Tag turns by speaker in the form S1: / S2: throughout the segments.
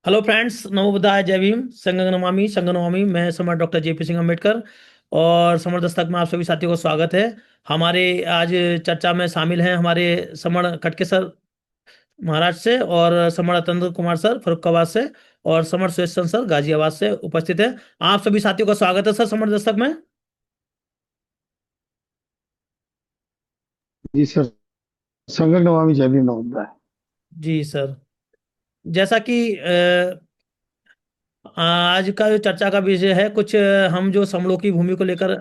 S1: Hello friends, नमो बुद्धाय, जय भीम, संगं नमामि। मैं summer doctor JP Singh Ambedkar और समर दस्तक में आप सभी साथियों का स्वागत है। हमारे आज चर्चा में शामिल हैं हमारे समर खटके सर महाराष्ट्र से, और समर अतंद्र कुमार सर फर्रुखाबाद से, और समर सुयेशन सर गाजियाबाद से उपस्थित है। आप सभी साथियों का स्वागत है सर समर दस्तक में।
S2: जी सर। संगम नमामि जय भीम नमोदय।
S1: जी सर। जैसा कि आज का जो चर्चा का विषय है, कुछ हम जो समलों की भूमि को लेकर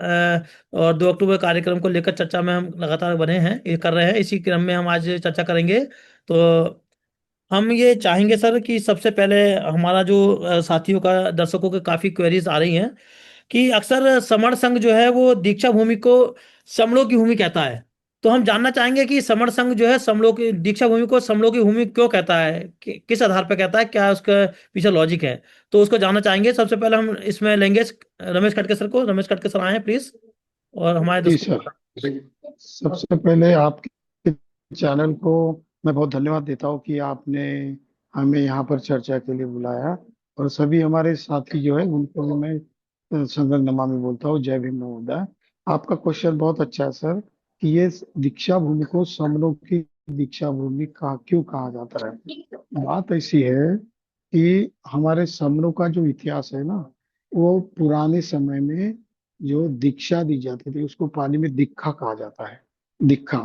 S1: और 2 अक्टूबर कार्यक्रम को लेकर चर्चा में हम लगातार बने हैं, ये कर रहे हैं। इसी क्रम में हम आज चर्चा करेंगे। तो हम ये चाहेंगे सर कि सबसे पहले हमारा जो साथियों का, दर्शकों के काफी क्वेरीज आ रही हैं कि अक्सर समण संघ जो है वो दीक्षा भूमि को समलों की भूमि कहता है। तो हम जानना चाहेंगे कि समण संघ जो है समलों की दीक्षा भूमि को समलों की भूमि क्यों कहता है, किस आधार पर कहता है, क्या उसका पीछे लॉजिक है। तो उसको जानना चाहेंगे। सबसे पहले हम इसमें लेंगे रमेश खटके सर को। रमेश खटके सर आए प्लीज, और हमारे
S2: जी
S1: दर्शकों को
S2: सर।
S1: बताएं।
S2: सबसे पहले आपके चैनल को मैं बहुत धन्यवाद देता हूँ कि आपने हमें यहाँ पर चर्चा के लिए बुलाया। और सभी हमारे साथी जो है उनको भी मैं संगम नमामि बोलता हूँ, जय भीम नमोदय। आपका क्वेश्चन बहुत अच्छा है सर, कि ये दीक्षा भूमि को समलों की दीक्षा भूमि कहा क्यों कहा जाता है। बात ऐसी है कि हमारे समलों का जो इतिहास है ना, वो पुराने समय में जो दीक्षा दी जाती थी उसको पाली में दीक्षा कहा जाता है। दीक्षा।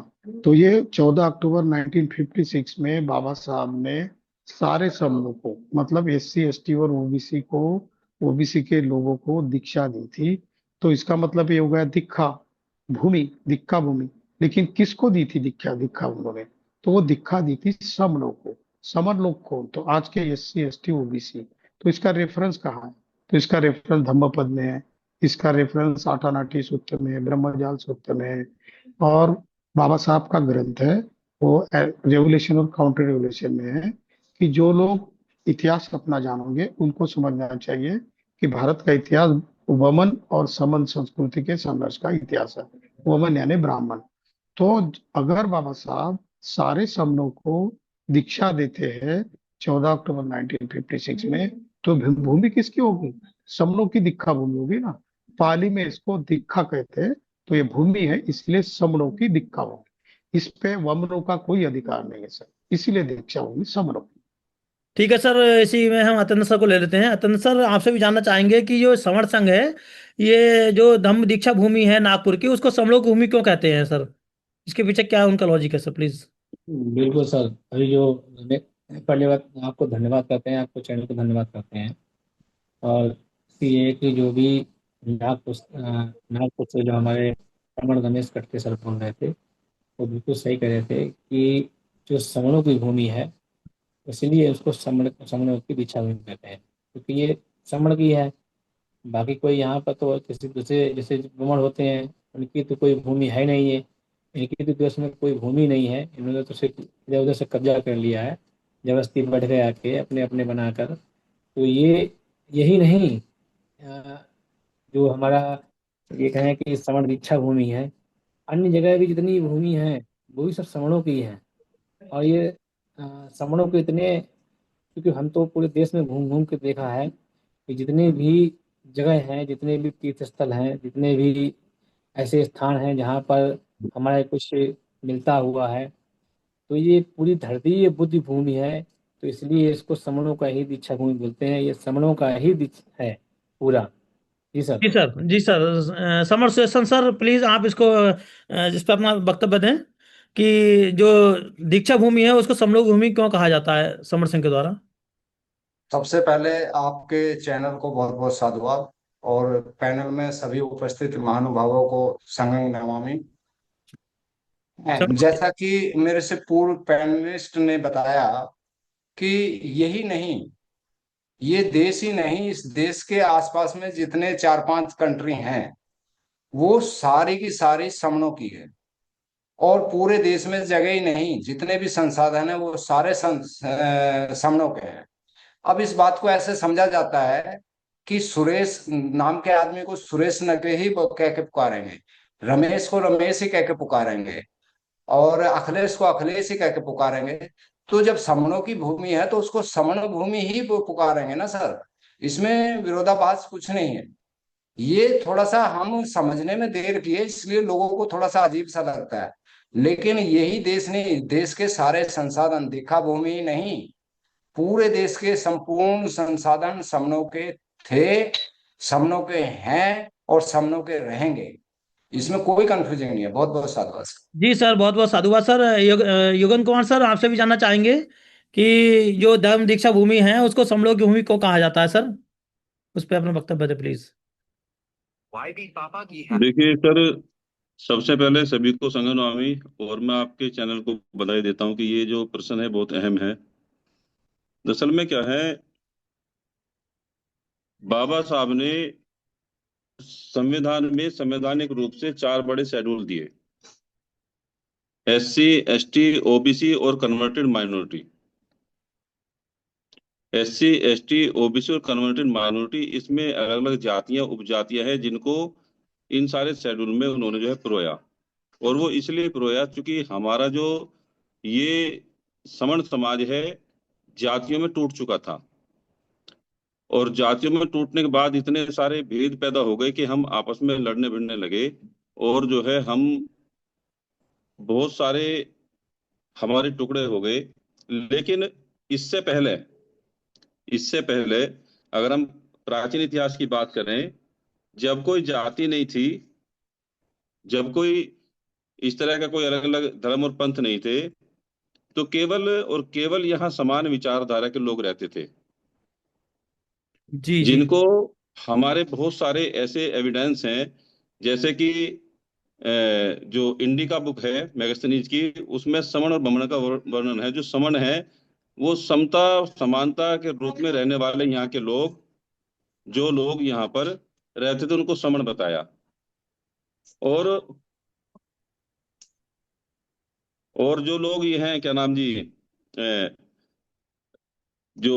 S2: तो ये 14 अक्टूबर 1956 में बाबा साहब ने सारे समूह को, मतलब एससी एसटी और ओबीसी को, ओबीसी के लोगों को दीक्षा दी थी। तो इसका मतलब ये हो गया दीक्षा भूमि, दीक्षा भूमि। लेकिन किसको दी थी दीक्षा? दीक्षा उन्होंने, तो वो दीक्षा दी थी सम लोग को। समर लोग को तो आज के एससी एसटी ओबीसी। तो इसका रेफरेंस कहाँ है? तो इसका रेफरेंस धम्मपद में है, इसका रेफरेंस आठानाटी सूत्र में है, ब्रह्मजाल सूत्र में है। और बाबा साहब का ग्रंथ है, वो रेवोल्यूशन और काउंटर रेवोल्यूशन में है, कि जो लोग इतिहास अपना जानेंगे उनको समझना चाहिए कि भारत का इतिहास वमन और समन संस्कृति के संघर्ष का इतिहास है। वमन यानी ब्राह्मण। तो अगर बाबा साहब सारे समनों को दीक्षा देते हैं 14 अक्टूबर 1956 में, तो भूमि किसकी होगी? समनों की दीक्षा भूमि होगी ना। पाली में इसको दीक्षा कहते हैं। तो ये भूमि है, इसलिए समनों की दीक्षा होगी। इस पे वमनों का कोई अधिकार नहीं है सर, इसीलिए दीक्षा होगी समनों की।
S1: ठीक है सर, इसी में हम अतंद्र सर को ले लेते हैं। अतंद्र सर, आपसे भी जानना चाहेंगे कि जो समर संघ है, ये जो धम्म दीक्षा भूमि है नागपुर की, उसको समलोक भूमि क्यों कहते हैं सर? इसके पीछे क्या उनका लॉजिक है सर, प्लीज।
S3: बिल्कुल सर। अभी जो पहले बात आपको धन्यवाद करते हैं, आपको चैनल को धन्यवाद करते हैं। और ये कि जो भी नागपुर से जो हमारे रमण रमेश कटके सर बोल रहे थे, वो बिल्कुल सही कह रहे थे कि जो समणों की भूमि है, इसलिए उसको समणों की दीक्षा भूमि कहते हैं, क्योंकि ये समण की है। बाकी कोई यहाँ पर तो किसी दूसरे जैसे ब्राह्मण होते हैं, उनकी तो कोई भूमि है नहीं है। इनकी तो देश में कोई भूमि नहीं है, इन्होंने तो सिर्फ इधर उधर से कब्जा कर लिया है, जबरदस्ती बैठ गए आके अपने अपने बनाकर। तो ये यही नहीं, अ, जो हमारा ये कहें कि सवर्ण दीक्षा भूमि है, अन्य जगह भी जितनी भूमि है वो भी सब सवर्णों की है। और ये सवर्णों के इतने, क्योंकि हम तो पूरे देश में घूम घूम के देखा है कि जितने भी जगह हैं, जितने भी तीर्थ स्थल हैं, जितने भी ऐसे स्थान हैं जहाँ पर हमारा कुछ मिलता हुआ है, तो ये पूरी धरती ये बुद्ध भूमि है। तो इसलिए इसको समणों का ही दीक्षा भूमि बोलते हैं, ये समणों का ही दीक्षा है पूरा। जी सर।
S1: जी सर, जी सर। समर सुयेशन सर, प्लीज आप इसको जिस पर अपना वक्तव्य दें कि जो दीक्षा भूमि है उसको समलोक भूमि क्यों कहा जाता है समर सिंह के द्वारा।
S4: सबसे पहले आपके चैनल को बहुत बहुत साधुवाद, और पैनल में सभी उपस्थित महानुभावों को संगम नमामि।
S1: सर।
S4: जैसा कि मेरे से पूर्व पैनलिस्ट ने बताया कि यही नहीं, ये देश ही नहीं, इस देश के आसपास में जितने चार पांच कंट्री हैं वो सारी की सारी समनों की है। और पूरे देश में जगह ही नहीं, जितने भी संसाधन है वो सारे समनों के हैं। अब इस बात को ऐसे समझा जाता है कि सुरेश नाम के आदमी को सुरेश नगे ही कह के पुकारेंगे, रमेश को रमेश ही कह के पुकारेंगे, और अखिलेश को अखिलेश ही कह के पुकारेंगे। तो जब समणों की भूमि है तो उसको समण भूमि ही पुकारेंगे ना सर। इसमें विरोधाभास कुछ नहीं है। ये थोड़ा सा हम समझने में देर किए इसलिए लोगों को थोड़ा सा अजीब सा लगता है। लेकिन यही देश नहीं, देश के सारे संसाधन, दीक्षा भूमि ही नहीं, पूरे देश के संपूर्ण संसाधन समनों के थे, समनों के हैं और समनों के रहेंगे। इसमें कोई कंफ्यूजन नहीं है। बहुत बहुत साधुवाद सर।
S1: जी सर, बहुत बहुत साधुवाद सर। युगन कुमार सर, आपसे भी जानना चाहेंगे कि जो धर्म दीक्षा भूमि है उसको समलों की भूमि को कहा जाता है सर? उस पर अपना वक्तव्य दें प्लीज।
S5: देखिए सर, सबसे पहले सभी को संगनवामी, और मैं आपके चैनल को बधाई देता हूं कि ये जो प्रश्न है बहुत अहम है। दरअसल में क्या है, बाबा साहब ने संविधान में संवैधानिक रूप से 4 बड़े शेड्यूल दिए: SC ST OBC और converted minority. SC ST OBC और कन्वर्टेड माइनॉरिटी, इसमें अलग अलग जातियां उपजातियां हैं जिनको इन सारे शेड्यूल में उन्होंने जो है पिरोया। और वो इसलिए पिरोया क्योंकि हमारा जो ये समण समाज है जातियों में टूट चुका था, और जातियों में टूटने के बाद इतने सारे भेद पैदा हो गए कि हम आपस में लड़ने भिड़ने लगे। और जो है हम बहुत सारे हमारे टुकड़े हो गए। लेकिन इससे पहले इससे पहले अगर हम प्राचीन इतिहास की बात करें, जब कोई जाति नहीं थी, जब कोई इस तरह का कोई अलग अलग धर्म और पंथ नहीं थे, तो केवल और केवल यहाँ समान विचारधारा के लोग रहते थे,
S1: जी जी।
S5: जिनको हमारे बहुत सारे ऐसे एविडेंस हैं। जैसे कि जो इंडिका बुक है मैगस्थनीज की, उसमें समण और बमण का वर्णन है। जो समण है वो समता समानता के रूप में रहने वाले यहाँ के लोग, जो लोग यहाँ पर रहते थे उनको समण बताया। और और जो लोग ये हैं, क्या नाम जी, जो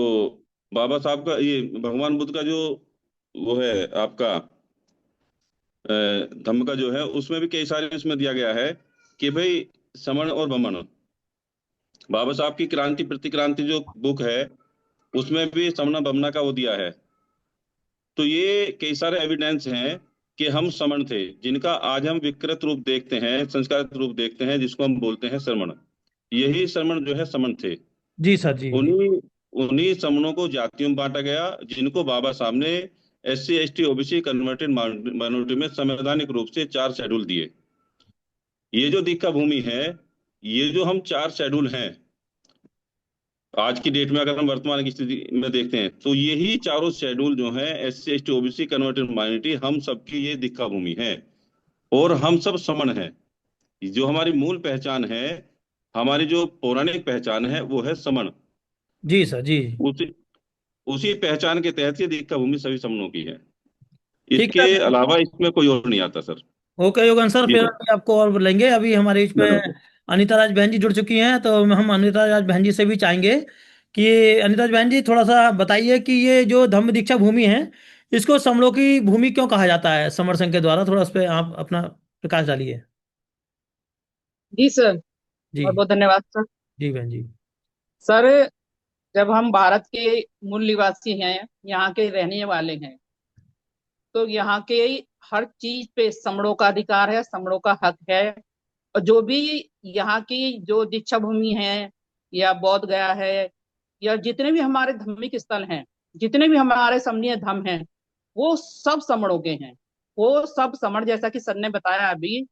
S5: बाबा साहब का, ये भगवान बुद्ध का जो वो है आपका धम्म का जो है, उसमें भी कई सारे उसमें दिया गया है कि भाई समण और बमन। बाबा साहब की क्रांति प्रतिक्रांति जो बुक है, उसमें भी समना बमना का वो दिया है। तो ये कई सारे एविडेंस हैं कि हम समण थे, जिनका आज हम विकृत रूप देखते हैं, संस्कारित रूप देखते हैं, जिसको हम बोलते हैं श्रमण। यही श्रमण जो है समण थे।
S1: जी सर, जी जी।
S5: उन्हीं उन्हीं समणों को जातियों में बांटा गया, जिनको बाबा साहब ने SC ST OBC converted minority में संवैधानिक रूप से 4 शेड्यूल दिए। ये जो दीक्षा भूमि है, ये जो हम 4 शेड्यूल हैं आज की डेट में, अगर हम वर्तमान की स्थिति में देखते हैं, तो यही चारों शेड्यूल जो हैं SC ST OBC converted minority, हम सबकी ये दीक्षा भूमि है। और हम सब समण हैं। जो हमारी मूल पहचान है, हमारी जो पौराणिक पहचान है, वो है समण।
S1: जी सर, जी।
S5: उसी उसी पहचान के तहत ये दीक्षा भूमि सभी समणों की है।
S1: ठीक
S5: इसके
S1: है।
S5: अलावा इसमें कोई और नहीं आता सर।
S1: ओके युगन सर,
S5: जी
S1: फिर
S5: सर।
S1: अभी आपको और बुलाएंगे। अभी हमारे इस पे
S5: धन्यवाद।
S1: अनीता राज बहन जी जुड़ चुकी हैं, तो हम अनीता राज बहन जी से भी चाहेंगे कि अनीता राज बहन जी थोड़ा सा बताइए कि ये जो धम्म दीक्षा भूमि है, इसको समलों की भूमि क्यों कहा जाता है समर संघ के द्वारा? थोड़ा उस पर आप अपना प्रकाश डालिए।
S6: जी सर,
S1: जी।
S6: बहुत बहुत धन्यवाद सर।
S1: जी बहन जी।
S6: सर, जब हम भारत के मूल निवासी हैं, यहाँ के रहने वाले हैं, तो यहाँ के हर चीज पे समणों का अधिकार है, समणों का हक है। और जो भी यहाँ की जो दीक्षा भूमि है या बोध गया है, या जितने भी हमारे धार्मिक स्थल हैं, जितने भी हमारे समणीय धाम हैं, वो सब समणों के हैं। वो सब समण, जैसा कि सर ने बताया अभी,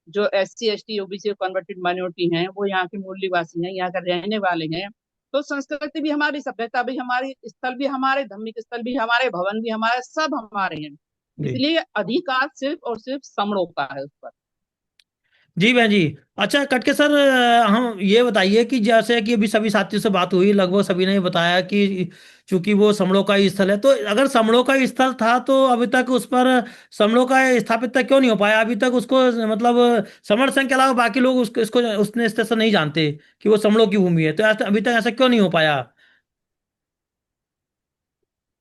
S6: जो SC ST OBC converted minority हैं, वो यहाँ के मूल निवासी हैं, यहाँ के रहने वाले हैं। तो संस्कृति भी हमारी, सभ्यता भी हमारी, स्थल भी हमारे, धार्मिक स्थल भी हमारे, भवन भी हमारे, सब हमारे हैं।
S1: जी
S6: इसलिए अधिकार सिर्फ और सिर्फ समणों का है उस पर।
S1: जी बहन जी। अच्छा कटके सर, हम ये बताइए कि जैसे कि अभी सभी साथियों से बात हुई, लगभग सभी ने बताया कि चूंकि वो समड़ों का ही स्थल है, तो अगर समड़ों का ही स्थल था तो अभी तक उस पर समड़ों का स्थापित तक क्यों नहीं हो पाया अभी तक उसको? मतलब समर संघ के अलावा बाकी लोग उसको इसको उसने स्टेशन नहीं जानते कि वो समड़ों की भूमि है, तो अभी तक ऐसा क्यों नहीं हो पाया?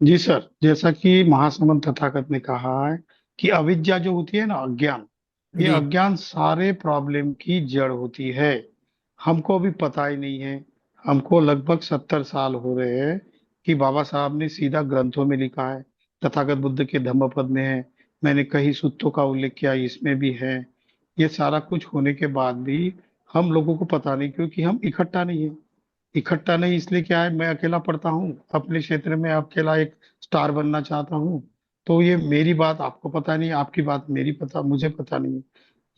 S2: जी सर, जैसा कि महासमंत तथागत ने कहा है कि अविद्या जो होती है ना, अज्ञान, ये
S1: जी
S2: अज्ञान सारे प्रॉब्लम की जड़ होती है। हमको भी पता ही नहीं है, हमको लगभग 70 साल हो रहे हैं कि बाबा साहब ने सीधा ग्रंथों में लिखा है, तथागत बुद्ध के धम्मपद में है, मैंने कई सूत्रों का उल्लेख किया इसमें भी है। ये सारा कुछ होने के बाद भी हम लोगों को पता नहीं, क्योंकि हम इकट्ठा नहीं है। इकट्ठा नहीं इसलिए क्या है, मैं अकेला पढ़ता हूँ अपने क्षेत्र में, अकेला एक स्टार बनना चाहता हूँ। तो ये मेरी बात आपको पता नहीं, आपकी बात मेरी पता मुझे पता नहीं।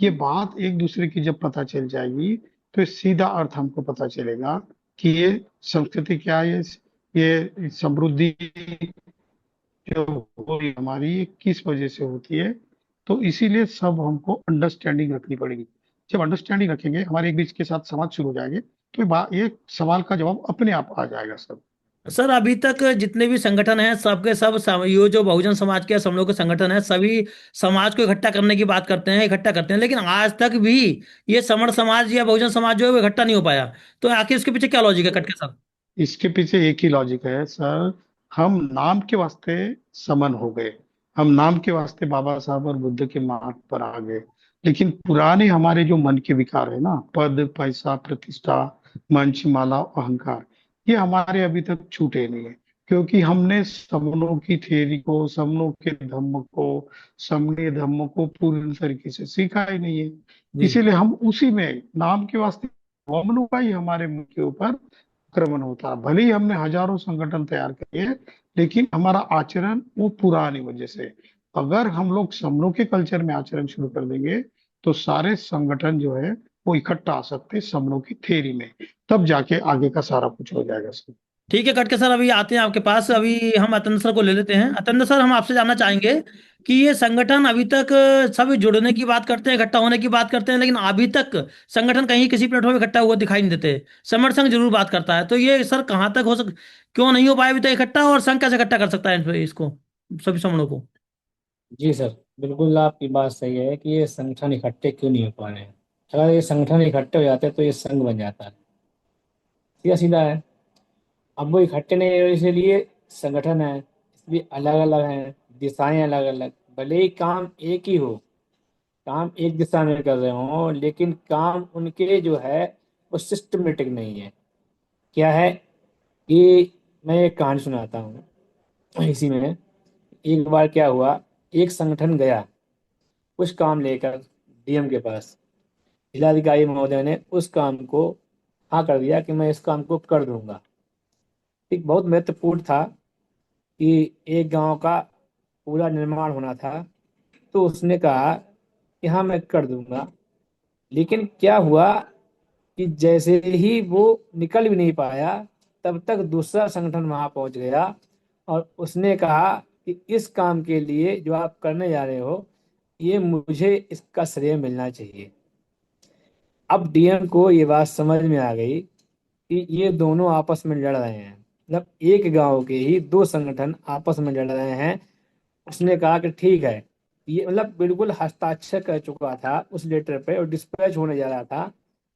S2: ये बात एक दूसरे की जब पता चल जाएगी तो सीधा अर्थ हमको पता चलेगा कि ये संस्कृति क्या है, ये समृद्धि जो हो रही है हमारी, ये किस वजह से होती है। तो इसीलिए सब हमको अंडरस्टैंडिंग रखनी पड़ेगी। जब अंडरस्टैंडिंग रखेंगे, हमारे एक बीच के साथ संवाद शुरू हो जाएंगे, तो ये सवाल का जवाब अपने आप आ जाएगा सब।
S1: सर अभी तक जितने भी संगठन हैं सबके सब ये जो बहुजन समाज के हम लोग के संगठन है, सभी समाज को इकट्ठा करने की बात करते हैं, इकट्ठा करते हैं, लेकिन आज तक भी ये समण समाज या बहुजन समाज जो है वो इकट्ठा नहीं हो पाया। तो आखिर इसके पीछे क्या लॉजिक है, कट के सर?
S2: इसके पीछे एक ही लॉजिक है सर, हम नाम के वास्ते समन हो गए, हम नाम के वास्ते बाबा साहब और बुद्ध के मार्ग पर आ गए। लेकिन पुराने हमारे जो मन के विकार है ना, पद पैसा प्रतिष्ठा मंच माला अहंकार, ये हमारे अभी तक छूटे नहीं है। क्योंकि हमने समनों की थ्योरी को, समनों के धम्म को, समने धम्म को पूर्ण तरीके से सीखा ही नहीं है।
S1: जी।
S2: इसीलिए हम उसी में नाम के वास्ते हमनों का ही हमारे मुंह के ऊपर आक्रमण होता है। भले ही हमने हजारों संगठन तैयार किए, लेकिन हमारा आचरण वो पुरानी वजह से। अगर हम लोग समनों के कल्चर में आचरण शुरू कर देंगे, तो सारे संगठन जो है वो इकट्ठा आ सकते हैं समनों की थ्योरी में, तब जाके आगे का सारा कुछ हो जाएगा सर।
S1: ठीक है कट के सर, अभी आते हैं आपके पास। अभी हम अतंद्र सर को ले लेते हैं। अतंद्र सर, हम आपसे जानना चाहेंगे कि ये संगठन अभी तक सभी जुड़ने की बात करते हैं, इकट्ठा होने की बात करते हैं, लेकिन अभी तक संगठन कहीं किसी प्लेटफॉर्म पे इकट्ठा हुआ दिखाई नहीं देते। समर संघ जरूर बात करता है। तो ये सर कहाँ तक क्यों नहीं हो पाया अभी तक इकट्ठा, और संघ कैसे इकट्ठा कर सकता है इसको, सभी समूहों को?
S3: जी सर, बिल्कुल आपकी बात सही है कि ये संगठन इकट्ठे क्यों नहीं हो पा रहे हैं। अगर ये संगठन इकट्ठे हो जाते तो ये संघ बन जाता है। सीधा सीधा है। अब वो इकट्ठे नहीं हो, इसलिए संगठन है, इसलिए अलग अलग हैं, दिशाएं अलग अलग। भले ही काम एक ही हो, काम एक दिशा में कर रहे हो, लेकिन काम उनके जो है वो सिस्टमेटिक नहीं है। क्या है कि मैं एक कहानी सुनाता हूँ। इसी में एक बार क्या हुआ, एक संगठन गया कुछ काम लेकर डीएम के पास। जिलाधिकारी महोदय ने उस काम को हाँ कर दिया कि मैं इस काम को कर दूंगा। एक बहुत महत्वपूर्ण था कि एक गांव का पूरा निर्माण होना था। तो उसने कहा कि हाँ मैं कर दूंगा। लेकिन क्या हुआ कि जैसे ही वो निकल भी नहीं पाया, तब तक दूसरा संगठन वहां पहुंच गया और उसने कहा कि इस काम के लिए जो आप करने जा रहे हो, ये मुझे इसका श्रेय मिलना चाहिए। अब डीएम को ये बात समझ में आ गई कि ये दोनों आपस में लड़ रहे हैं, मतलब एक गांव के ही दो संगठन आपस में लड़ रहे हैं। उसने कहा कि ठीक है, ये मतलब बिल्कुल हस्ताक्षर कर चुका था उस लेटर पे और डिस्पैच होने जा रहा था,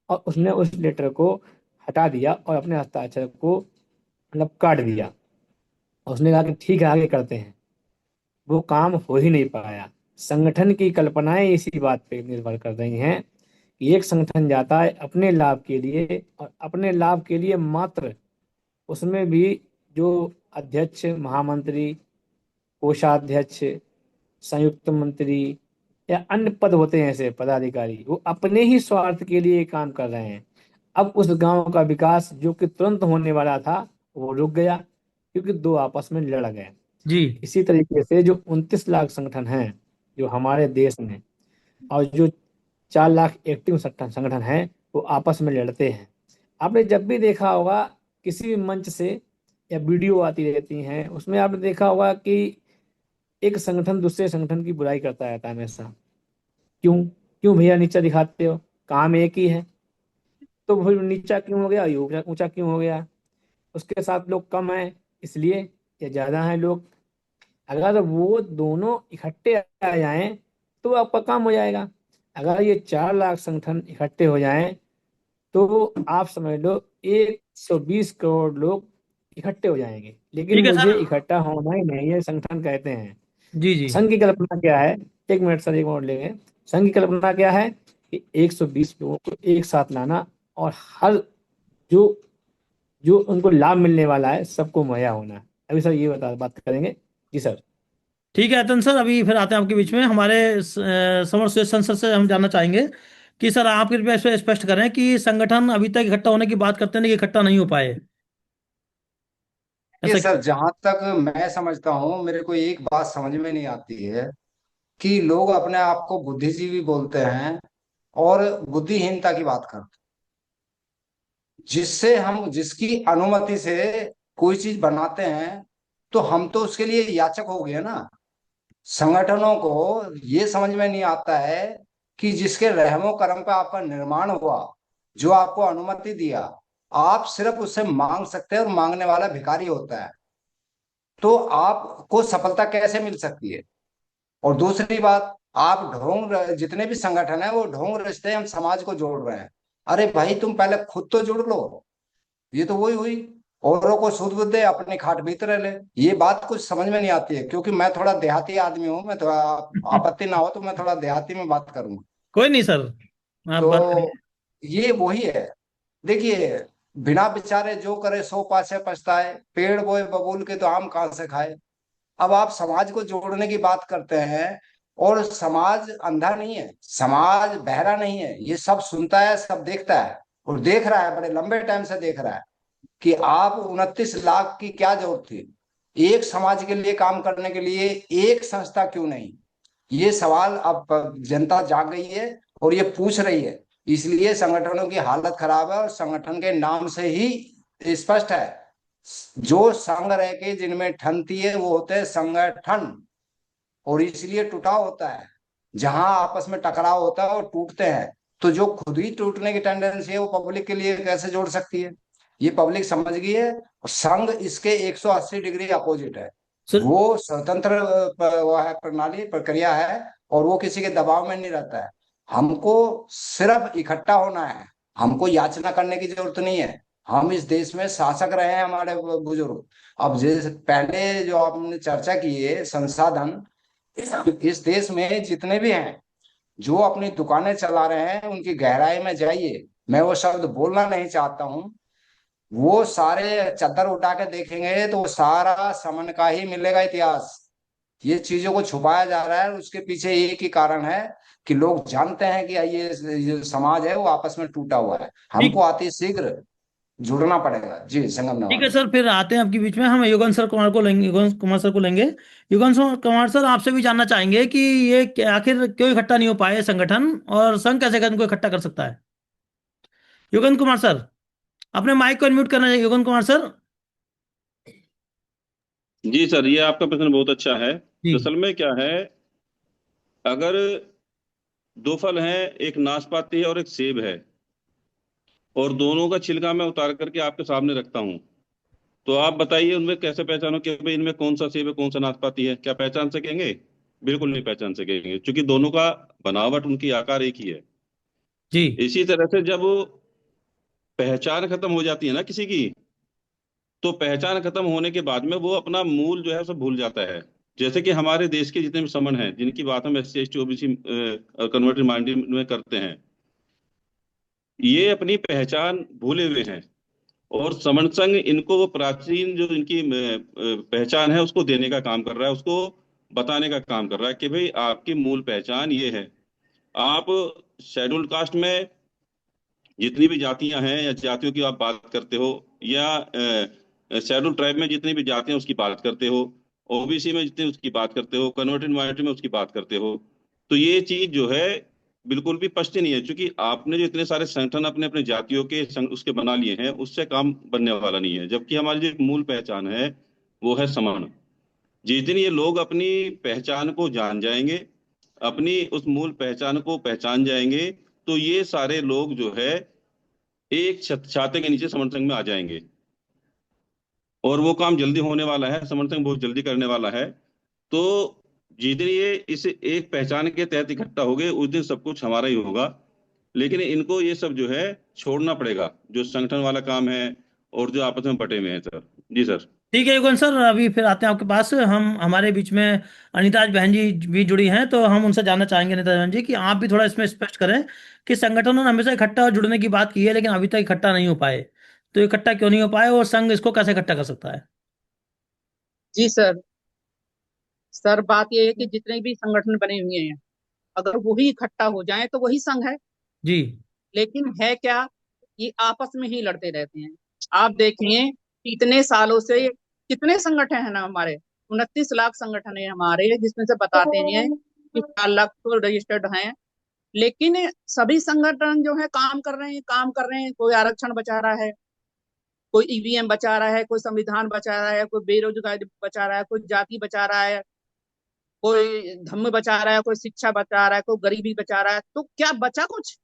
S3: और उसने उस लेटर को हटा दिया और अपने हस्ताक्षर को मतलब काट दिया। उसने कहा कि ठीक है आगे करते हैं। वो काम हो ही नहीं पाया। संगठन की कल्पनाएं इसी बात पे निर्भर कर रही हैं कि एक संगठन जाता है अपने लाभ के लिए, और अपने लाभ के लिए मात्र। उसमें भी जो अध्यक्ष, महामंत्री, कोषाध्यक्ष, संयुक्त मंत्री या अन्य पद होते हैं, ऐसे पदाधिकारी, वो अपने ही स्वार्थ के लिए काम कर रहे हैं। अब उस गांव का विकास जो कि तुरंत होने वाला था वो रुक गया, क्योंकि दो आपस में लड़ गए।
S1: जी।
S3: इसी तरीके से जो 29 लाख संगठन हैं जो हमारे देश में, और जो 4 लाख एक्टिव संगठन हैं, वो आपस में लड़ते हैं। आपने जब भी देखा होगा किसी भी मंच से या वीडियो आती रहती हैं, उसमें आपने देखा होगा कि एक संगठन दूसरे संगठन की बुराई करता रहता है हमेशा। क्यों? क्यों भैया नीचा दिखाते हो? काम एक ही है। तो फिर नीचा क्यों हो गया, ये ऊंचा ऊंचा क्यों हो गया? उसके साथ लोग कम हैं इसलिए, या ज्यादा हैं लोग? अगर वो दोनों इकट्ठे आ जाएं तो आपका काम हो जाएगा। अगर ये 4 लाख संगठन इकट्ठे हो जाएं तो आप समझ लो 120 करोड़ लोग इकट्ठे हो जाएंगे। लेकिन
S1: ठीक है
S3: मुझे
S1: सर।
S3: इकट्ठा होना ही नहीं है, संगठन कहते हैं।
S1: जी जी।
S3: संघ की कल्पना क्या है? एक मिनट सर, एक मिनट लेंगे। संघ की कल्पना क्या है कि 120 लोगों को एक साथ लाना, और हर जो जो उनको लाभ मिलने वाला है सबको मुहैया होना है। अभी सर ये बात करेंगे। जी सर।
S1: ठीक है अतन सर, अभी फिर आते हैं आपके बीच में। हमारे समर सुजैशन सर से हम जानना चाहेंगे कि सर आप कृपया इसमें स्पष्ट करें कि संगठन अभी तक इकट्ठा होने की बात करते हैं लेकिन इकट्ठा नहीं हो पाए,
S4: ये
S1: ऐसा
S4: सर, जहां तक मैं समझता हूँ, मेरे को एक बात समझ में नहीं आती है कि लोग अपने आप को बुद्धिजीवी बोलते हैं और बुद्धिहीनता की बात करते हैं। जिससे हम जिसकी अनुमति से कोई चीज बनाते हैं, तो हम तो उसके लिए याचक हो गए ना। संगठनों को ये समझ में नहीं आता है कि जिसके रहमो करम पे आपका निर्माण हुआ, जो आपको अनुमति दिया, आप सिर्फ उससे मांग सकते हैं और मांगने वाला भिखारी होता है। तो आपको सफलता कैसे मिल सकती है? और दूसरी बात, आप जितने भी संगठन है वो ढोंग रिश्ते हम समाज को जोड़ रहे हैं। अरे भाई, तुम पहले खुद तो जुड़ लो। ये तो वही हुई, औरों को सुध बुध दे, अपनी खाट भीतर ले। ये बात कुछ समझ में नहीं आती है, क्योंकि मैं थोड़ा देहाती आदमी हूँ। मैं थोड़ा, आपत्ति ना हो तो मैं थोड़ा देहाती में बात करूंगा।
S1: कोई नहीं सर, आप बात
S4: तो
S1: करिए।
S4: ये वही है। देखिए, बिना विचारे जो करे सो पाछे पछताए, पेड़ बोए बबूल के तो आम कहाँ से खाए। अब आप समाज को जोड़ने की बात करते हैं, और समाज अंधा नहीं है, समाज बहरा नहीं है, ये सब सुनता है, सब देखता है, और देख रहा है, बड़े लंबे टाइम से देख रहा है कि आप 29 लाख की क्या जरूरत थी। एक समाज के लिए काम करने के लिए एक संस्था क्यों नहीं? ये सवाल अब जनता जाग गई है और ये पूछ रही है। इसलिए संगठनों की हालत खराब है, और संगठन के नाम से ही स्पष्ट है। जो संग रह के जिनमें ठनती है वो होते हैं संगठन, और इसलिए टूटाव होता है। जहां आपस में टकराव होता है वो टूटते हैं। तो जो खुद ही टूटने की टेंडेंसी है, वो पब्लिक के लिए कैसे जोड़ सकती है? ये पब्लिक समझ गई है। और संघ इसके 180 डिग्री अपोजिट है।
S1: सर
S4: वो स्वतंत्र वो है, प्रणाली प्रक्रिया है, और वो किसी के दबाव में नहीं रहता है। हमको सिर्फ इकट्ठा होना है, हमको याचना करने की जरूरत नहीं है। हम इस देश में शासक रहे हैं, हमारे बुजुर्ग। अब जैसे पहले जो आपने चर्चा की है, संसाधन इस देश में जितने भी हैं, जो अपनी दुकानें चला रहे हैं, उनकी गहराई में जाइए। मैं वो शब्द बोलना नहीं चाहता हूँ। वो सारे चद्दर उठा के देखेंगे तो वो सारा समन का ही मिलेगा इतिहास। ये चीजों को छुपाया जा रहा है, उसके पीछे एक ही कारण है कि लोग जानते हैं कि ये समाज है वो आपस में टूटा हुआ है।
S1: ठीक
S4: हमको अति शीघ्र जुड़ना पड़ेगा। जी, संगम
S1: ठीक है
S4: नवाब।
S1: सर, फिर आते हैं आपके बीच में। हम युगन सर कुमार को लेंगे, युगन कुमार सर को लेंगे। युगन कुमार सर, आपसे भी जानना चाहेंगे कि ये आखिर क्यों इकट्ठा नहीं हो पाए संगठन, और संघ कैसे इनको इकट्ठा कर सकता है। युगन कुमार सर, अपने माइक को अनम्यूट करना चाहिए युगन कुमार सर।
S5: जी सर, ये आपका प्रश्न बहुत अच्छा है।
S1: जी
S5: असल में क्या है, अगर दो फल हैं, एक नाशपाती है और एक सेब है, और दोनों का छिलका मैं उतार करके आपके सामने रखता हूँ, तो आप बताइए उनमें कैसे पहचानो कि भाई इनमें कौन सा सेब है कौन सा नाशपाती है? क्या पहचान सकेंगे? बिल्कुल नहीं पहचान सकेंगे, क्योंकि दोनों का बनावट, उनकी आकार एक ही है।
S1: जी
S5: इसी तरह से जब पहचान खत्म हो जाती है ना किसी की, तो पहचान खत्म होने के बाद में वो अपना मूल जो है सब भूल जाता है। जैसे कि हमारे देश के जितने भी समन हैं, जिनकी बात हम SC ST OBC converted minority में करते हैं, ये अपनी पहचान भूले हुए हैं। और समन संघ इनको वो प्राचीन जो इनकी पहचान है उसको देने का काम कर रहा है, उसको बताने का काम कर रहा है कि भाई आपकी मूल पहचान ये है। आप शेड्यूल्ड कास्ट में जितनी भी जातियां हैं या जातियों की आप बात करते हो, या शेड्यूल ट्राइब में जितनी भी जातियां उसकी बात करते हो, OBC में जितनी उसकी बात करते हो, कन्वर्टेड माइनॉरिटी में उसकी बात करते हो, तो ये चीज जो है बिल्कुल भी पछती नहीं है, क्योंकि आपने जो इतने सारे संगठन अपने अपने जातियों के संग उसके बना लिए हैं, उससे काम बनने वाला नहीं है। जबकि हमारी जो मूल पहचान है वो है समान। जिस दिन ये लोग अपनी पहचान को जान जाएंगे, अपनी उस मूल पहचान को पहचान जाएंगे, तो ये सारे लोग जो है एक छाते के नीचे समर्थन संघ में आ जाएंगे। और वो काम जल्दी होने वाला है, समर्थन संघ बहुत जल्दी करने वाला है। तो जिस दिन ये इस एक पहचान के तहत इकट्ठा हो गए, उस दिन सब कुछ हमारा ही होगा। लेकिन इनको ये सब जो है छोड़ना पड़ेगा, जो संगठन वाला काम है और जो आपस में बटे हुए हैं सर। जी सर।
S1: ठीक है युगन सर, अभी फिर आते हैं आपके पास। हम हमारे बीच में अनिताज बहन जी भी जुड़ी हैं, तो हम उनसे जानना चाहेंगे अनिताज बहन जी कि आप भी थोड़ा इसमें स्पष्ट करें कि संगठनों ने हमेशा इकट्ठा और जुड़ने की बात की है लेकिन अभी तक इकट्ठा नहीं हो पाए। तो इकट्ठा क्यों नहीं हो पाए और संघ इसको कैसे इकट्ठा कर सकता है?
S6: जी सर। सर बात ये है कि जितने भी संगठन बने हुए हैं, अगर वही इकट्ठा हो जाएं तो वही संघ है।
S1: जी।
S6: लेकिन है क्या, ये आपस में ही लड़ते रहते हैं। आप देखिए, इतने सालों से कितने संगठन है ना हमारे, 29 लाख संगठन है हमारे, जिसमें से बताते हैं कि 4 लाख तो रजिस्टर्ड हैं। लेकिन सभी संगठन जो है काम कर रहे हैं, काम कर रहे हैं। कोई आरक्षण बचा रहा है, कोई ईवीएम बचा रहा है, कोई संविधान बचा रहा है, कोई बेरोजगारी बचा रहा है, कोई जाति बचा रहा है, कोई धम्म बचा रहा है, कोई शिक्षा बचा रहा है, कोई गरीबी बचा रहा है। तो क्या बचा कुछ?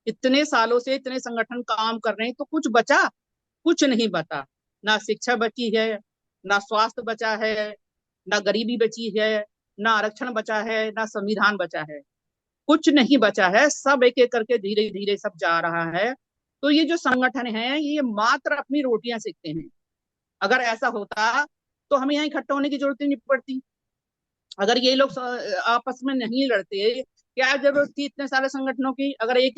S6: इतने सालों से इतने संगठन काम कर रहे हैं तो कुछ बचा? कुछ नहीं बचा। ना शिक्षा बची है, ना स्वास्थ्य बचा है, ना गरीबी बची है, ना आरक्षण बचा है, ना संविधान बचा है। कुछ नहीं बचा है। सब एक एक करके धीरे धीरे सब जा रहा है। तो ये जो संगठन है ये मात्र अपनी रोटियां सेकते हैं। अगर ऐसा होता तो हमें यहाँ इकट्ठा होने की जरूरत ही नहीं पड़ती। अगर ये लोग आपस में नहीं लड़ते, क्या जरूरत थी इतने सारे संगठनों की? अगर एक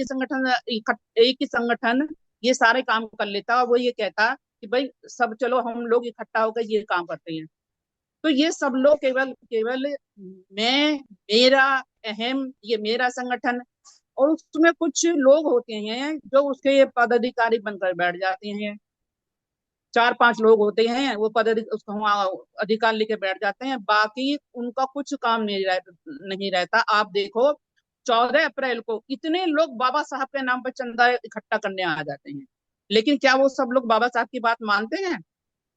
S6: ही संगठन ये सारे काम कर लेता और वो ये कहता कि भाई सब चलो हम लोग इकट्ठा होकर ये काम करते हैं, तो ये सब लोग केवल केवल मैं, मेरा, अहम, ये मेरा संगठन, और उसमें कुछ लोग होते हैं जो उसके पदाधिकारी बनकर बैठ जाते हैं। 4-5 लोग होते हैं, वो उसको वहाँ अधिकार लेके बैठ जाते हैं। बाकी उनका कुछ काम नहीं रहता। आप देखो, 14 अप्रैल को इतने लोग बाबा साहब के नाम पर चंदा इकट्ठा करने आ जाते हैं। लेकिन क्या वो सब लोग बाबा साहब की बात मानते हैं?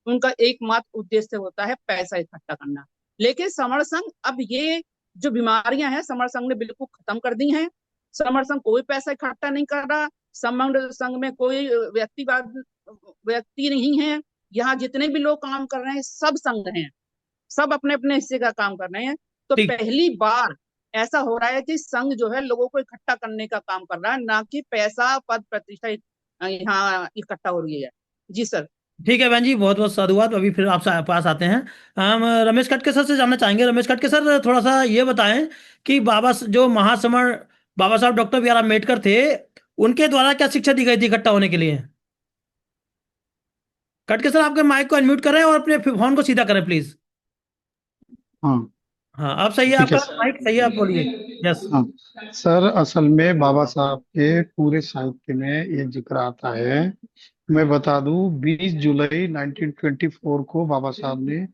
S6: उनका एकमात्र उद्देश्य होता है पैसा इकट्ठा करना। लेकिन समर संघ, अब ये जो बीमारियां हैं समर संघ ने बिल्कुल खत्म कर दी हैं। समर संघ कोई पैसा इकट्ठा नहीं कर रहा। समर संघ में कोई व्यक्ति नहीं है। यहाँ जितने भी लोग काम कर रहे हैं सब संघ हैं। सब अपने अपने हिस्से का काम कर रहे हैं। तो
S1: ठीक।
S6: पहली बार ऐसा हो रहा है कि संघ जो है लोगों को इकट्ठा करने का काम कर रहा है, ना कि पैसा पद प्रतिष्ठा यहाँ इकट्ठा हो रही है। जी सर।
S1: ठीक है बहन जी, बहुत बहुत साधुवाद। अभी फिर आपसे पास आते हैं। हम रमेश खटके सर से जानना चाहेंगे। रमेश खटके सर, थोड़ा सा ये बताएं कि जो महासमर बाबा साहब डॉक्टर बी आर अम्बेडकर थे, उनके द्वारा क्या शिक्षा दी गई थी इकट्ठा होने के लिए? खटके सर, आपके माइक को अनम्यूट करें और अपने फोन को सीधा करें प्लीज।
S2: हाँ
S1: हाँ, आप सही है,
S2: ठीक है
S1: आपका
S2: सर।
S1: माइक सही है, आप बोलिए। यस।
S2: हाँ सर, असल में बाबा साहब के पूरे साहित्य में ये जिक्र आता है। मैं बता दूं, 20 जुलाई 1924 को बाबा साहब ने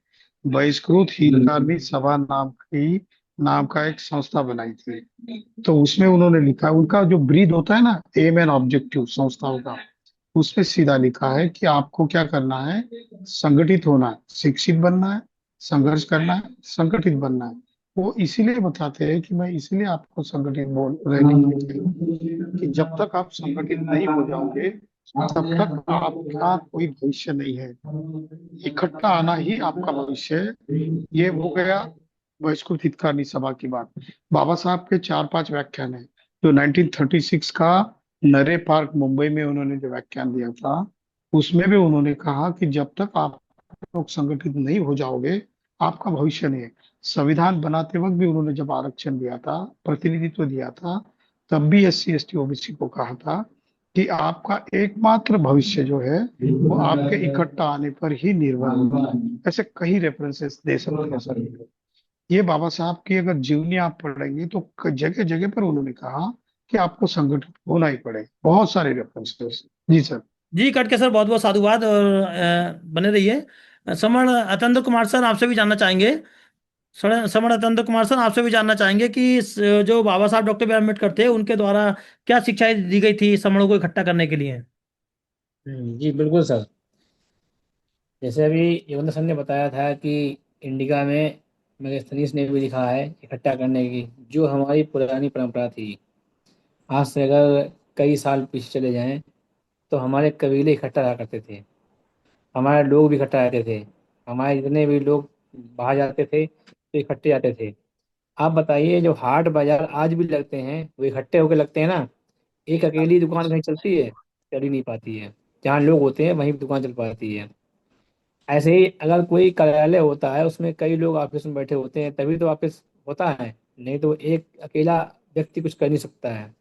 S2: बहिष्कृत हितकार्मिक सभा नाम का एक संस्था बनाई थी। तो उसमें उन्होंने लिखा, उनका जो ब्रीद होता है ना, एम एंड ऑब्जेक्टिव संस्थाओं का, उसमें सीधा लिखा है कि आपको क्या करना है, संगठित होना है, शिक्षित बनना है, संघर्ष करना है, संगठित बनना है। वो इसीलिए बताते हैं कि मैं इसीलिए आपको संगठित बोल रहने के लिए कहूं कि जब तक आप संगठित नहीं हो जाओगे तब तक आपका कोई भविष्य नहीं है। इकट्ठा आना ही आपका भविष्य है। ये हो गया बहिष्कृत हितकार्मिक सभा की बात। बाबा साहब के 4-5 व्याख्यान है जो 1936 का नरे पार्क मुंबई में उन्होंने जो व्याख्यान दिया था, उसमें भी उन्होंने कहा कि जब तक आप लोग संगठित नहीं हो जाओगे आपका भविष्य नहीं है। संविधान बनाते वक्त भी उन्होंने जब आरक्षण दिया था, प्रतिनिधित्व दिया था, तब भी SC ST OBC को कहा था कि आपका एकमात्र भविष्य जो है वो आपके इकट्ठा आने पर ही निर्भर होगा। ऐसे कई रेफरेंसेस दे सकते हैं सर। ये बाबा साहब की अगर जीवनी आप पढ़ेंगे तो जगह जगह पर उन्होंने कहा कि आपको संगठित होना ही पड़ेगा। बहुत सारे रेफरेंसेस। जी सर।
S1: जी खटके सर, बहुत बहुत साधुवाद, और बने रहिए। समण अतंद्र कुमार सर, आपसे भी जानना चाहेंगे। समण अतंद्र कुमार सर, आपसे भी जानना चाहेंगे कि जो बाबा साहब डॉक्टर बी आर अम्बेडकर थे, उनके द्वारा क्या शिक्षाएं दी गई थी समणों को इकट्ठा करने के लिए?
S3: जी बिल्कुल सर। जैसे अभी योगेंद्र सर ने बताया था कि इंडिका में मैगस्थनीज ने भी लिखा है इकट्ठा करने की, जो हमारी पुरानी परंपरा थी। आज से अगर कई साल पीछे चले जाएं तो हमारे कबीले इकट्ठा रहा करते थे, हमारे लोग भी इकट्ठा रहते थे, हमारे जितने भी लोग बाहर जाते थे तो इकट्ठे जाते थे। आप बताइए, जो हाट बाजार आज भी लगते हैं वो इकट्ठे होकर लगते हैं ना। एक अकेली दुकान कहीं चलती है? चल ही नहीं पाती है। जहाँ लोग होते हैं वहीं दुकान चल पाती है। ऐसे ही अगर कोई कार्यालय होता है उसमें कई लोग ऑफिस में बैठे होते हैं तभी तो ऑफिस होता है, नहीं तो एक अकेला व्यक्ति कुछ कर नहीं सकता है।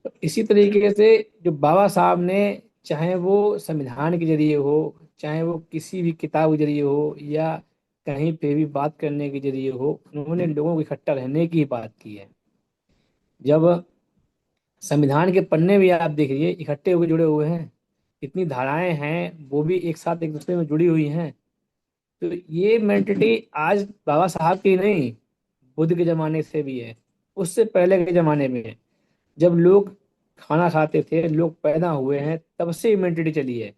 S3: तो इसी तरीके से जो बाबा साहब ने चाहे वो संविधान के जरिए हो, चाहे वो किसी भी किताब के जरिए हो, या कहीं पे भी बात करने के जरिए हो, उन्होंने लोगों को इकट्ठा रहने की ही बात की है। जब संविधान के पन्ने भी आप देखिए इकट्ठे होकर जुड़े हुए हैं, इतनी धाराएं हैं वो भी एक साथ एक दूसरे में जुड़ी हुई हैं। तो ये मेंटेलिटी आज बाबा साहब की नहीं, बुद्ध के जमाने से भी है, उससे पहले के जमाने में है। जब लोग खाना खाते थे, लोग पैदा हुए हैं, तब से ये मेंटेलिटी चली है।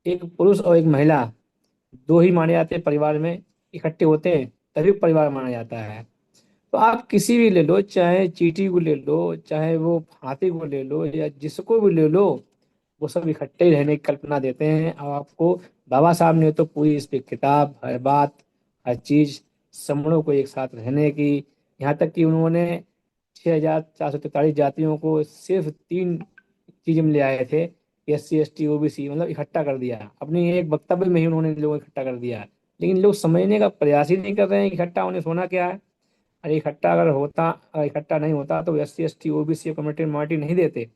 S3: एक पुरुष और एक महिला दो ही माने जाते हैं परिवार में, इकट्ठे होते हैं तभी परिवार माना जाता है। तो आप किसी भी ले लो, चाहे चींटी को ले लो, चाहे वो हाथी को ले लो, या जिसको भी ले लो, वो सब इकट्ठे ही रहने की कल्पना देते हैं। और आपको बाबा साहब ने तो पूरी इस पे किताब, हर बात, हर चीज, समूहों को एक साथ रहने की, यहाँ तक कि उन्होंने 6,443 जातियों को सिर्फ 3 चीज में ले आए थे, SC ST OBC, मतलब इकट्ठा कर दिया। अपनी एक वक्तव्य में ही उन्होंने लोगों को इकट्ठा कर दिया। लेकिन लोग समझने का प्रयास ही नहीं कर रहे हैं कि इकट्ठा होने सोना क्या है। अरे इकट्ठा नहीं होता तो SC ST OBC community minority नहीं देते।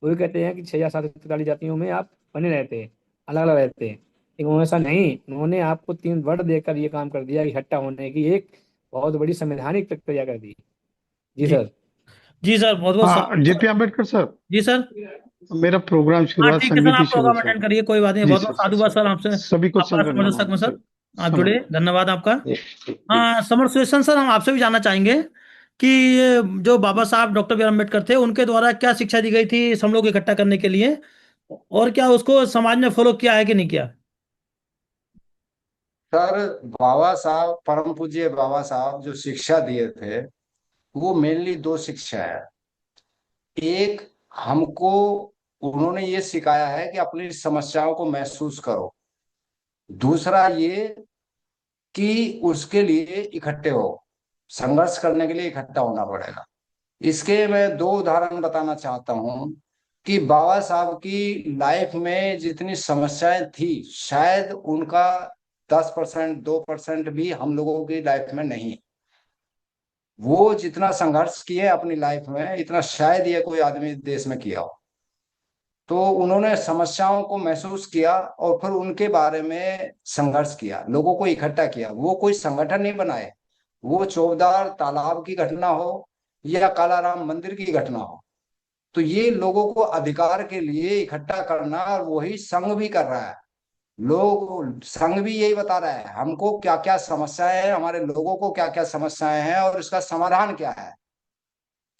S3: वो भी कहते हैं कि 6,743 जातियों में आप बने रहते हैं, अलग अलग रहते हैं। लेकिन उन्होंने ऐसा नहीं, उन्होंने आपको 3 वर्ड देकर ये काम कर दिया, इकट्ठा होने की एक बहुत बड़ी संवैधानिक प्रक्रिया कर दी। जी
S1: जी
S3: सर।
S1: जी सर, बहुत बहुत
S2: हाँ, JP अम्बेडकर सर,
S1: जी सर।
S2: मेरा प्रोग्राम
S1: हाँ
S2: शुरुआत
S1: ठीक है सर,
S2: संगीत ही
S1: आप
S2: से हुई
S1: प्रोग्राम
S2: सर।
S1: अटेंड करिए, कोई बात नहीं।
S2: जी
S1: बहुत बहुत
S2: सर,
S1: साधुवाद सर आपसे,
S2: सभी को
S1: आपका
S2: संगठन
S1: समझ
S2: मान
S1: सक सर, आप
S2: समझ।
S1: जुड़े, धन्यवाद आपका। हाँ समर सुरेशन सर, हम आपसे भी जानना चाहेंगे कि ये जो बाबा साहब डॉक्टर बी आर अम्बेडकर थे, उनके द्वारा क्या शिक्षा दी गई थी हम लोग को इकट्ठा करने के लिए, और क्या उसको समाज ने फॉलो किया है कि नहीं किया?
S4: सर, बाबा साहब, परम पूज्य बाबा साहब जो शिक्षा दिए थे, वो मेनली दो शिक्षा है। एक, हमको उन्होंने ये सिखाया है कि अपनी समस्याओं को महसूस करो। दूसरा ये कि उसके लिए इकट्ठे हो, संघर्ष करने के लिए इकट्ठा होना पड़ेगा। इसके मैं दो उदाहरण बताना चाहता हूँ कि बाबा साहब की लाइफ में जितनी समस्याएं थी, शायद उनका 10% 2% भी हम लोगों की लाइफ में नहीं। वो जितना संघर्ष किए अपनी लाइफ में, इतना शायद ये कोई आदमी देश में किया हो। तो उन्होंने समस्याओं को महसूस किया और फिर उनके बारे में संघर्ष किया, लोगों को इकट्ठा किया। वो कोई संगठन नहीं बनाए, वो चौबदार तालाब की घटना हो या कालाराम मंदिर की घटना हो, तो ये लोगों को अधिकार के लिए इकट्ठा करना, और वही संघ भी कर रहा है। लोग, संघ भी यही बता रहा है हमको क्या क्या समस्याएं हैं, हमारे लोगों को क्या क्या समस्याएं हैं और इसका समाधान क्या है।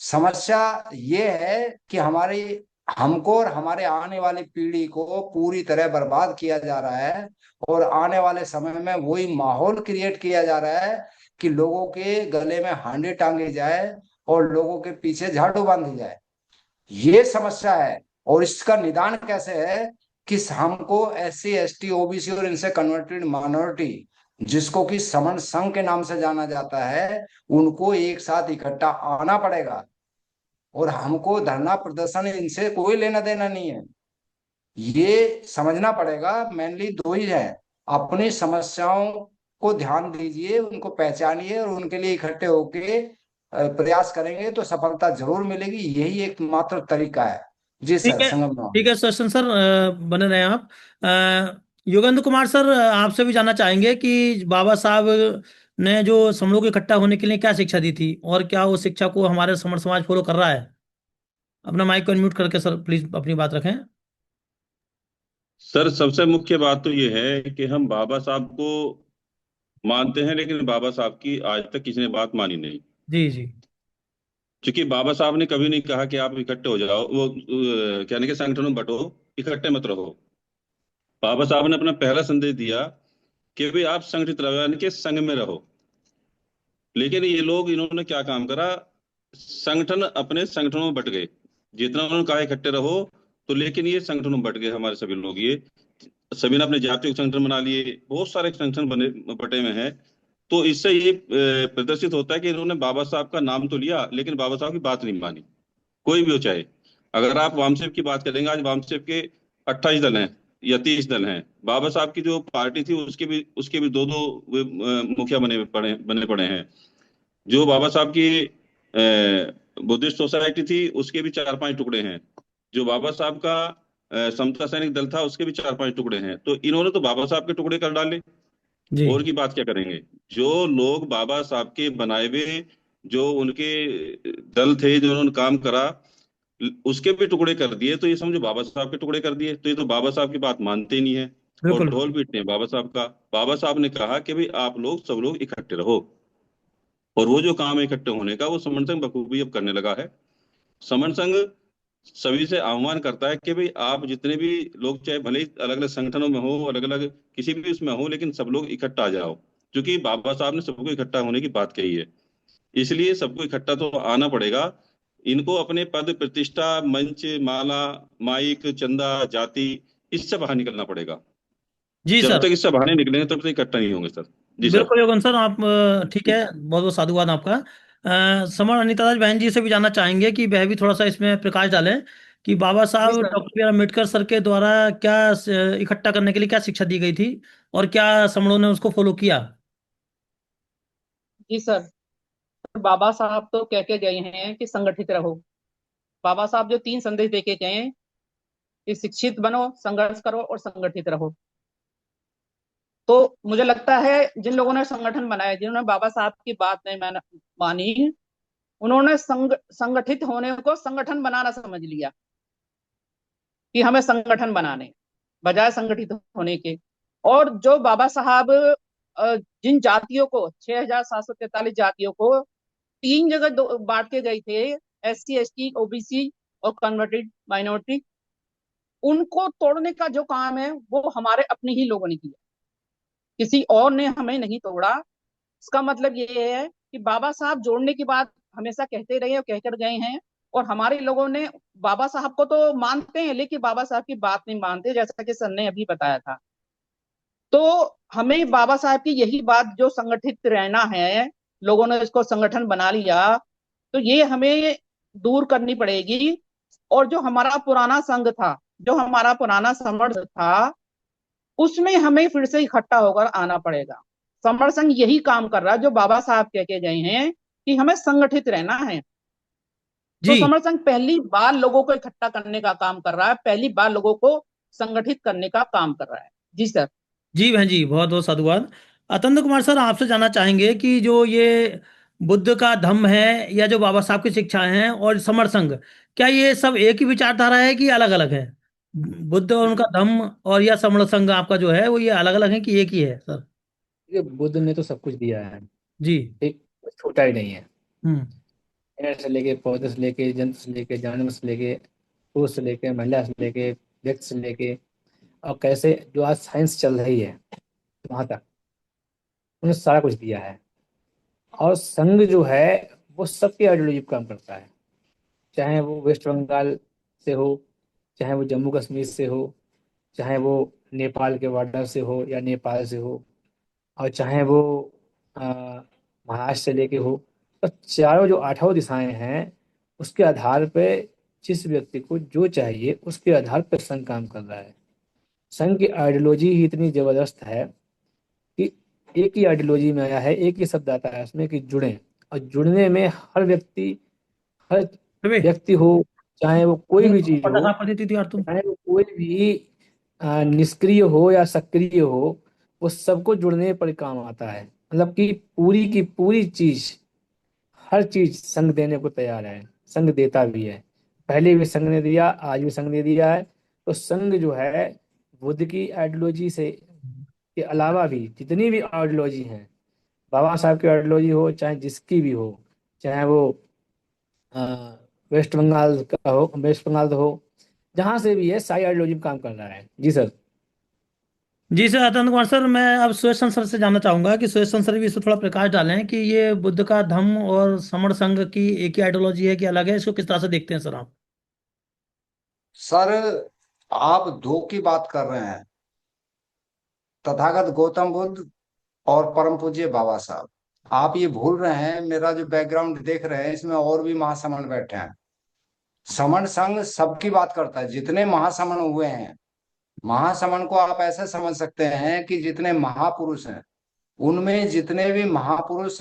S4: समस्या ये है कि हमारी, हमको और हमारे आने वाली पीढ़ी को पूरी तरह बर्बाद किया जा रहा है, और आने वाले समय में वही माहौल क्रिएट किया जा रहा है कि लोगों के गले में हांडी टांगी जाए और लोगों के पीछे झाड़ू बांधी जाए। ये समस्या है। और इसका निदान कैसे है कि हमको SC ST OBC और इनसे कन्वर्टेड माइनॉरिटी, जिसको कि समन संघ के नाम से जाना जाता है, उनको एक साथ इकट्ठा आना पड़ेगा। और हमको धरना प्रदर्शन इनसे कोई लेना देना नहीं है। ये समझना पड़ेगा, मेनली दो ही है। अपनी समस्याओं को ध्यान दीजिए, उनको पहचानिए और उनके लिए इकट्ठे होके प्रयास करेंगे तो सफलता जरूर मिलेगी। यही एक मात्र तरीका है। जी
S1: ठीक
S4: सर,
S1: है,
S4: संगम।
S1: ठीक है सर सर, बने रहे आप। योगेंद्र कुमार सर, आपसे भी जानना चाहेंगे कि बाबा साहब ने जो हम लोग को इकट्ठा होने के लिए क्या शिक्षा दी थी, और क्या वो शिक्षा को हमारे समर समाज फॉलो कर रहा है? अपना माइक को अनम्यूट करके सर प्लीज अपनी बात रखें।
S5: सर, सबसे मुख्य बात तो ये है कि हम बाबा साहब को मानते हैं, लेकिन बाबा साहब की आज तक किसी ने बात मानी नहीं।
S1: जी जी।
S5: क्योंकि बाबा साहब ने कभी नहीं कहा कि आप इकट्ठे हो जाओ, वो कहने के संगठनों में बंटो, इकट्ठे मत रहो। बाबा साहब ने अपना पहला संदेश दिया कि भाई आप संगठित रहो, यानी कि संघ में रहो। लेकिन ये लोग, इन्होंने क्या काम करा, संगठन, अपने संगठनों में बट गए। जितना उन्होंने कहा इकट्ठे रहो, तो लेकिन ये संगठनों में बट गए। हमारे सभी लोग, ये सभी ने अपने जातीय संगठन बना लिए, बहुत सारे संगठन बने बटे में हैं। तो इससे ये प्रदर्शित होता है कि इन्होंने बाबा साहब का नाम तो लिया, लेकिन बाबा साहब की बात नहीं मानी, कोई भी हो चाहे। अगर आप वामसेप की बात करेंगे, आज वामसेप के 28 दल हैं या 30 दल हैं। बाबा साहब की जो पार्टी थी, उसके भी दो दो मुखिया बने पड़े हैं। जो बाबा साहब की बुद्धिस्ट सोसाइटी थी, उसके भी 4-5 टुकड़े हैं। जो बाबा साहब का समता सैनिक दल था, उसके भी 4-5 टुकड़े हैं, तो इन्होंने तो बाबा साहब के टुकड़े कर डाले।
S1: जी
S5: और की बात क्या करेंगे? जो लोग बाबा साहब के बनाए हुए, जो उनके दल थे, जो उन्होंने काम करा, उसके भी टुकड़े कर दिए, तो ये समझो बाबा साहब के टुकड़े कर दिए, तो ये तो बाबा साहब की बात मानते ही नहीं है। और
S1: बिल्कुल
S5: ढोल
S1: बिल्कुल।
S5: पीटते हैं बाबा साहब का। बाबा साहब ने कहा कि भाई आप लोग सब लोग इकट्ठे रहो, और वो जो काम है इकट्ठे होने का, वो समन संघ बखूबी अब करने लगा है। समन संघ सभी से आह्वान करता है कि भाई आप जितने भी लोग, चाहे भले ही अलग अलग संगठनों में हो, अलग अलग किसी भी उसमें हो, लेकिन सब लोग इकट्ठा आ जाओ, क्योंकि बाबा साहब ने सबको इकट्ठा होने की बात कही है। इसलिए सबको इकट्ठा तो आना पड़ेगा। इनको अपने पद प्रतिष्ठा, मंच, माला, माइक, चंदा, जाति, इससे बाहर निकलना पड़ेगा।
S1: जी
S5: जब
S1: सर।
S5: तक इससे बाहर नहीं निकलेंगे तब तक इकट्ठा नहीं होंगे सर। जी सर।
S1: बिल्कुल योगन सर, आप ठीक है, बहुत बहुत साधुवाद आपका। समर अनिता राज बहन जी से भी जानना चाहेंगे कि वह भी थोड़ा सा इसमें प्रकाश डालें कि Baba
S6: ji
S1: Saheb
S6: sir.
S1: Doctor B R Ambedkar sir के द्वारा क्या इकट्ठा करने के लिए क्या शिक्षा दी गई थी, और क्या समणों ने उसको फॉलो किया।
S6: जी सर। बाबा साहब तो कह के गए हैं कि संगठित रहो। बाबा साहब जो 3 संदेश दे के गए हैं कि शिक्षित बनो, संघर्ष करो और संगठित रहो। तो मुझे लगता है जिन लोगों ने संगठन बनाया, जिन्होंने बाबा साहब की बात नहीं मानी, उन्होंने संगठित होने को संगठन बनाना समझ लिया कि हमें संगठन बनाने बजाय संगठित होने के। और जो बाबा साहब जिन जातियों को 6,743 जातियों को 3 जगह बांट के गए थे, SC ST OBC और कन्वर्टेड माइनॉरिटी, उनको तोड़ने का जो काम है वो हमारे अपने ही लोगों ने किया, किसी और ने हमें नहीं तोड़ा। इसका मतलब ये है कि बाबा साहब जोड़ने की बात हमेशा कहते रहे और कहकर गए हैं, और हमारे लोगों ने बाबा साहब को तो मानते हैं लेकिन बाबा साहब की बात नहीं मानते, जैसा कि सर ने अभी बताया था। तो हमें बाबा साहब की यही बात, जो संगठित रहना है, लोगों ने इसको संगठन बना लिया, तो ये हमें दूर करनी पड़ेगी। और जो हमारा पुराना संघ था, जो हमारा पुराना समर्थ था, उसमें हमें फिर से इकट्ठा होकर आना पड़ेगा। समर संघ यही काम कर रहा है जो बाबा साहब कह के गए हैं कि हमें संगठित रहना है। तो
S1: जी
S6: समर संघ पहली बार लोगों को इकट्ठा करने का काम कर रहा है, पहली बार लोगों को संगठित करने का काम कर रहा है। जी सर।
S1: जी बहन जी, बहुत बहुत साधुवाद। अतंत कुमार सर, आपसे जानना चाहेंगे कि जो ये बुद्ध का धम्म है, या जो बाबा साहब की शिक्षाएं हैं और समर संघ, क्या ये सब एक ही विचारधारा है कि अलग अलग है? बुद्ध और उनका धम्म और या समर संघ आपका जो है वो ये अलग अलग है कि एक ही है सर?
S3: ये बुद्ध ने तो सब कुछ दिया है,
S1: जी।
S3: एक छोटा ही नहीं है।
S1: हम्म।
S3: पेड़ से लेके, पौधे से लेके, जंतु से लेके, जानवर से लेके, पुरुष से लेके, महिला से लेके, व्यक्ति से लेके, और कैसे जो आज साइंस चल रही है वहां तक उन्होंने सारा कुछ दिया है। और संघ जो है वो सबके आइडियोलॉजी पे काम करता है, चाहे वो वेस्ट बंगाल से हो, चाहे वो जम्मू कश्मीर से हो, चाहे वो नेपाल के बॉर्डर से हो या नेपाल से हो, और चाहे वो महाराष्ट्र से लेके हो। तो चारों जो 8 दिशाएं हैं उसके आधार पे जिस व्यक्ति को जो चाहिए उसके आधार पर संघ काम कर रहा है। संघ की आइडियोलॉजी ही इतनी जबरदस्त है कि एक ही आइडियोलॉजी में आया है, एक ही शब्द आता है उसमें कि जुड़े। और जुड़ने में हर
S1: अबे
S3: व्यक्ति हो, चाहे वो कोई भी चीज
S1: पता
S3: हो,
S1: कहाँ पढ़ी थी यार तुम?
S3: चाहे वो कोई भी निष्क्रिय हो या सक्रिय हो, वो सबको जुड़ने पर काम आता है। मतलब कि पूरी की पूरी चीज, हर चीज संघ देने को तैयार है, संघ देता भी है। पहले भी संघ ने दिया, आज भी संघ ने दिया है। तो संघ जो है बुद्ध की आइडियोलॉजी से के अलावा भी जितनी भी आइडियोलॉजी हैं, बाबा साहब की आइडियोलॉजी हो चाहे जिसकी भी हो, चाहे वो अ, वेस्ट बंगाल का हो, वेस्ट बंगाल हो, जहां से भी है, सारी आइडियोलॉजी में काम कर रहा है। जी सर।
S1: जी सर, अतंत कुमार सर, मैं अब सुरेश सर से जानना चाहूंगा कि सुरेश सर भी इसमें थोड़ा प्रकाश डालें कि ये बुद्ध का धम्म और समण संघ की एक ही आइडियोलॉजी है कि अलग है, इसको किस तरह से देखते हैं सर आप?
S4: सर, आप दो की बात कर रहे हैं, तथागत गौतम बुद्ध और परम पूज्य बाबा साहब। आप ये भूल रहे हैं, मेरा जो बैकग्राउंड देख रहे हैं इसमें और भी महासमण बैठे हैं। समण संघ सबकी बात करता है, जितने महासमण हुए हैं। महासमण को आप ऐसे समझ सकते हैं कि जितने महापुरुष हैं, उनमें जितने भी महापुरुष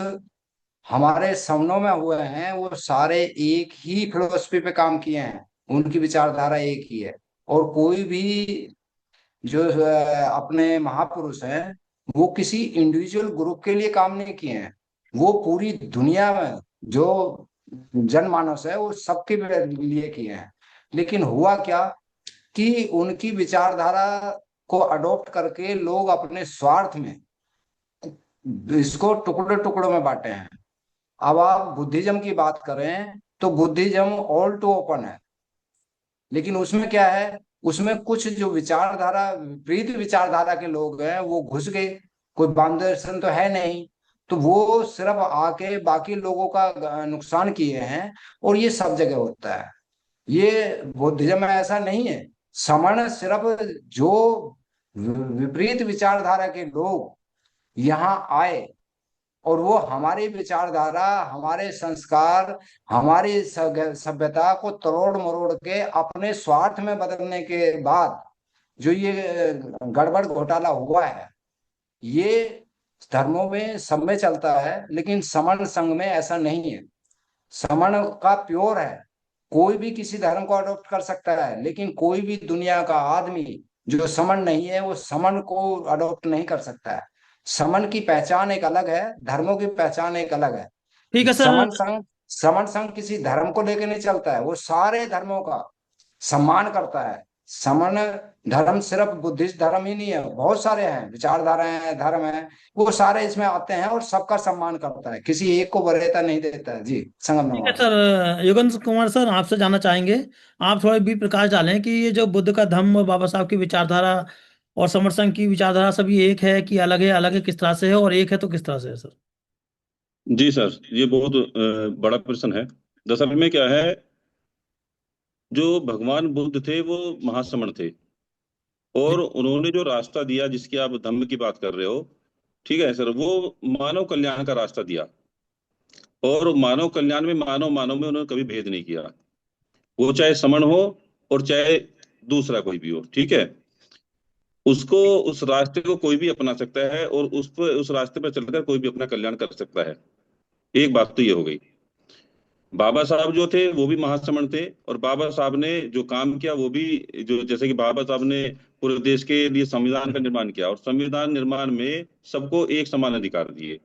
S4: हमारे समनों में हुए हैं, वो सारे एक ही फिलोसफी पे काम किए हैं, उनकी विचारधारा एक ही है। और कोई भी जो अपने महापुरुष हैं, वो किसी इंडिविजुअल ग्रुप के लिए काम नहीं किए हैं। वो पूरी दुनिया में जो जनमानस है वो सबके लिए किए हैं। लेकिन हुआ क्या कि उनकी विचारधारा को अडॉप्ट करके लोग अपने स्वार्थ में इसको टुकड़े टुकड़ों में बांटे हैं। अब आप बुद्धिज्म की बात करें तो बुद्धिज्म ऑल टू ओपन है, लेकिन उसमें क्या है, उसमें कुछ जो विचारधारा विपरीत विचारधारा के लोग हैं वो घुस गए। कोई मार्गदर्शन तो है नहीं, तो वो सिर्फ आके बाकी लोगों का नुकसान किए हैं। और ये सब जगह होता है, ये बुद्धिज्म में ऐसा नहीं है। समण सिर्फ जो विपरीत विचारधारा के लोग यहाँ आए और वो हमारी विचारधारा, हमारे संस्कार, हमारी सभ्यता को तोड़ मरोड़ के अपने स्वार्थ में बदलने के बाद जो ये गड़बड़ घोटाला हुआ है, ये धर्मों में सब में चलता है, लेकिन समण संघ में ऐसा नहीं है। समण का प्योर है, कोई भी किसी धर्म को अडॉप्ट कर सकता है, लेकिन कोई भी दुनिया का आदमी जो समण नहीं है वो समण को अडॉप्ट नहीं कर सकता है। समन की पहचान एक अलग है, धर्मों की पहचान एक अलग है।
S1: ठीक है सर।
S4: समन संघ किसी धर्म को लेकर नहीं चलता है, वो सारे धर्मों का सम्मान करता है। समन धर्म सिर्फ बुद्धिस्ट धर्म ही नहीं है, बहुत सारे हैं, विचारधाराएं हैं, धर्म है, वो सारे इसमें आते हैं और सबका सम्मान करता है, किसी एक को वरीयता नहीं देता है। जी, संगम
S1: ठीक है
S4: नवाब।
S1: सर, योगेंद्र कुमार सर, आपसे जानना चाहेंगे, आप थोड़ा भी प्रकाश डालें कि ये जो बुद्ध का धम्म और बाबा साहब की विचारधारा और समर संघ की विचारधारा सभी एक है कि अलग है? अलग है किस तरह से है, और एक है तो किस तरह से है सर?
S5: जी सर, ये बहुत बड़ा प्रश्न है। दरअसल में क्या है, जो भगवान बुद्ध थे वो महासमण थे,
S1: जी
S5: और उन्होंने जो रास्ता दिया जिसकी आप धम्म की बात कर रहे हो, ठीक है सर, वो मानव कल्याण का रास्ता दिया। और मानव कल्याण में, मानव मानव में उन्होंने कभी भेद नहीं किया, वो चाहे समण हो और चाहे दूसरा कोई भी हो, ठीक है। उसको, उस रास्ते को कोई भी अपना सकता है, और उस पर, उस रास्ते पर चलकर कोई भी अपना कल्याण कर सकता है। एक बात तो ये हो गई। बाबा साहब जो थे वो भी महासमण थे, और बाबा साहब ने जो काम किया वो भी, जो जैसे कि बाबा साहब ने पूरे देश के लिए संविधान का निर्माण किया, और संविधान निर्माण में सबको एक समान अधिकार दिए,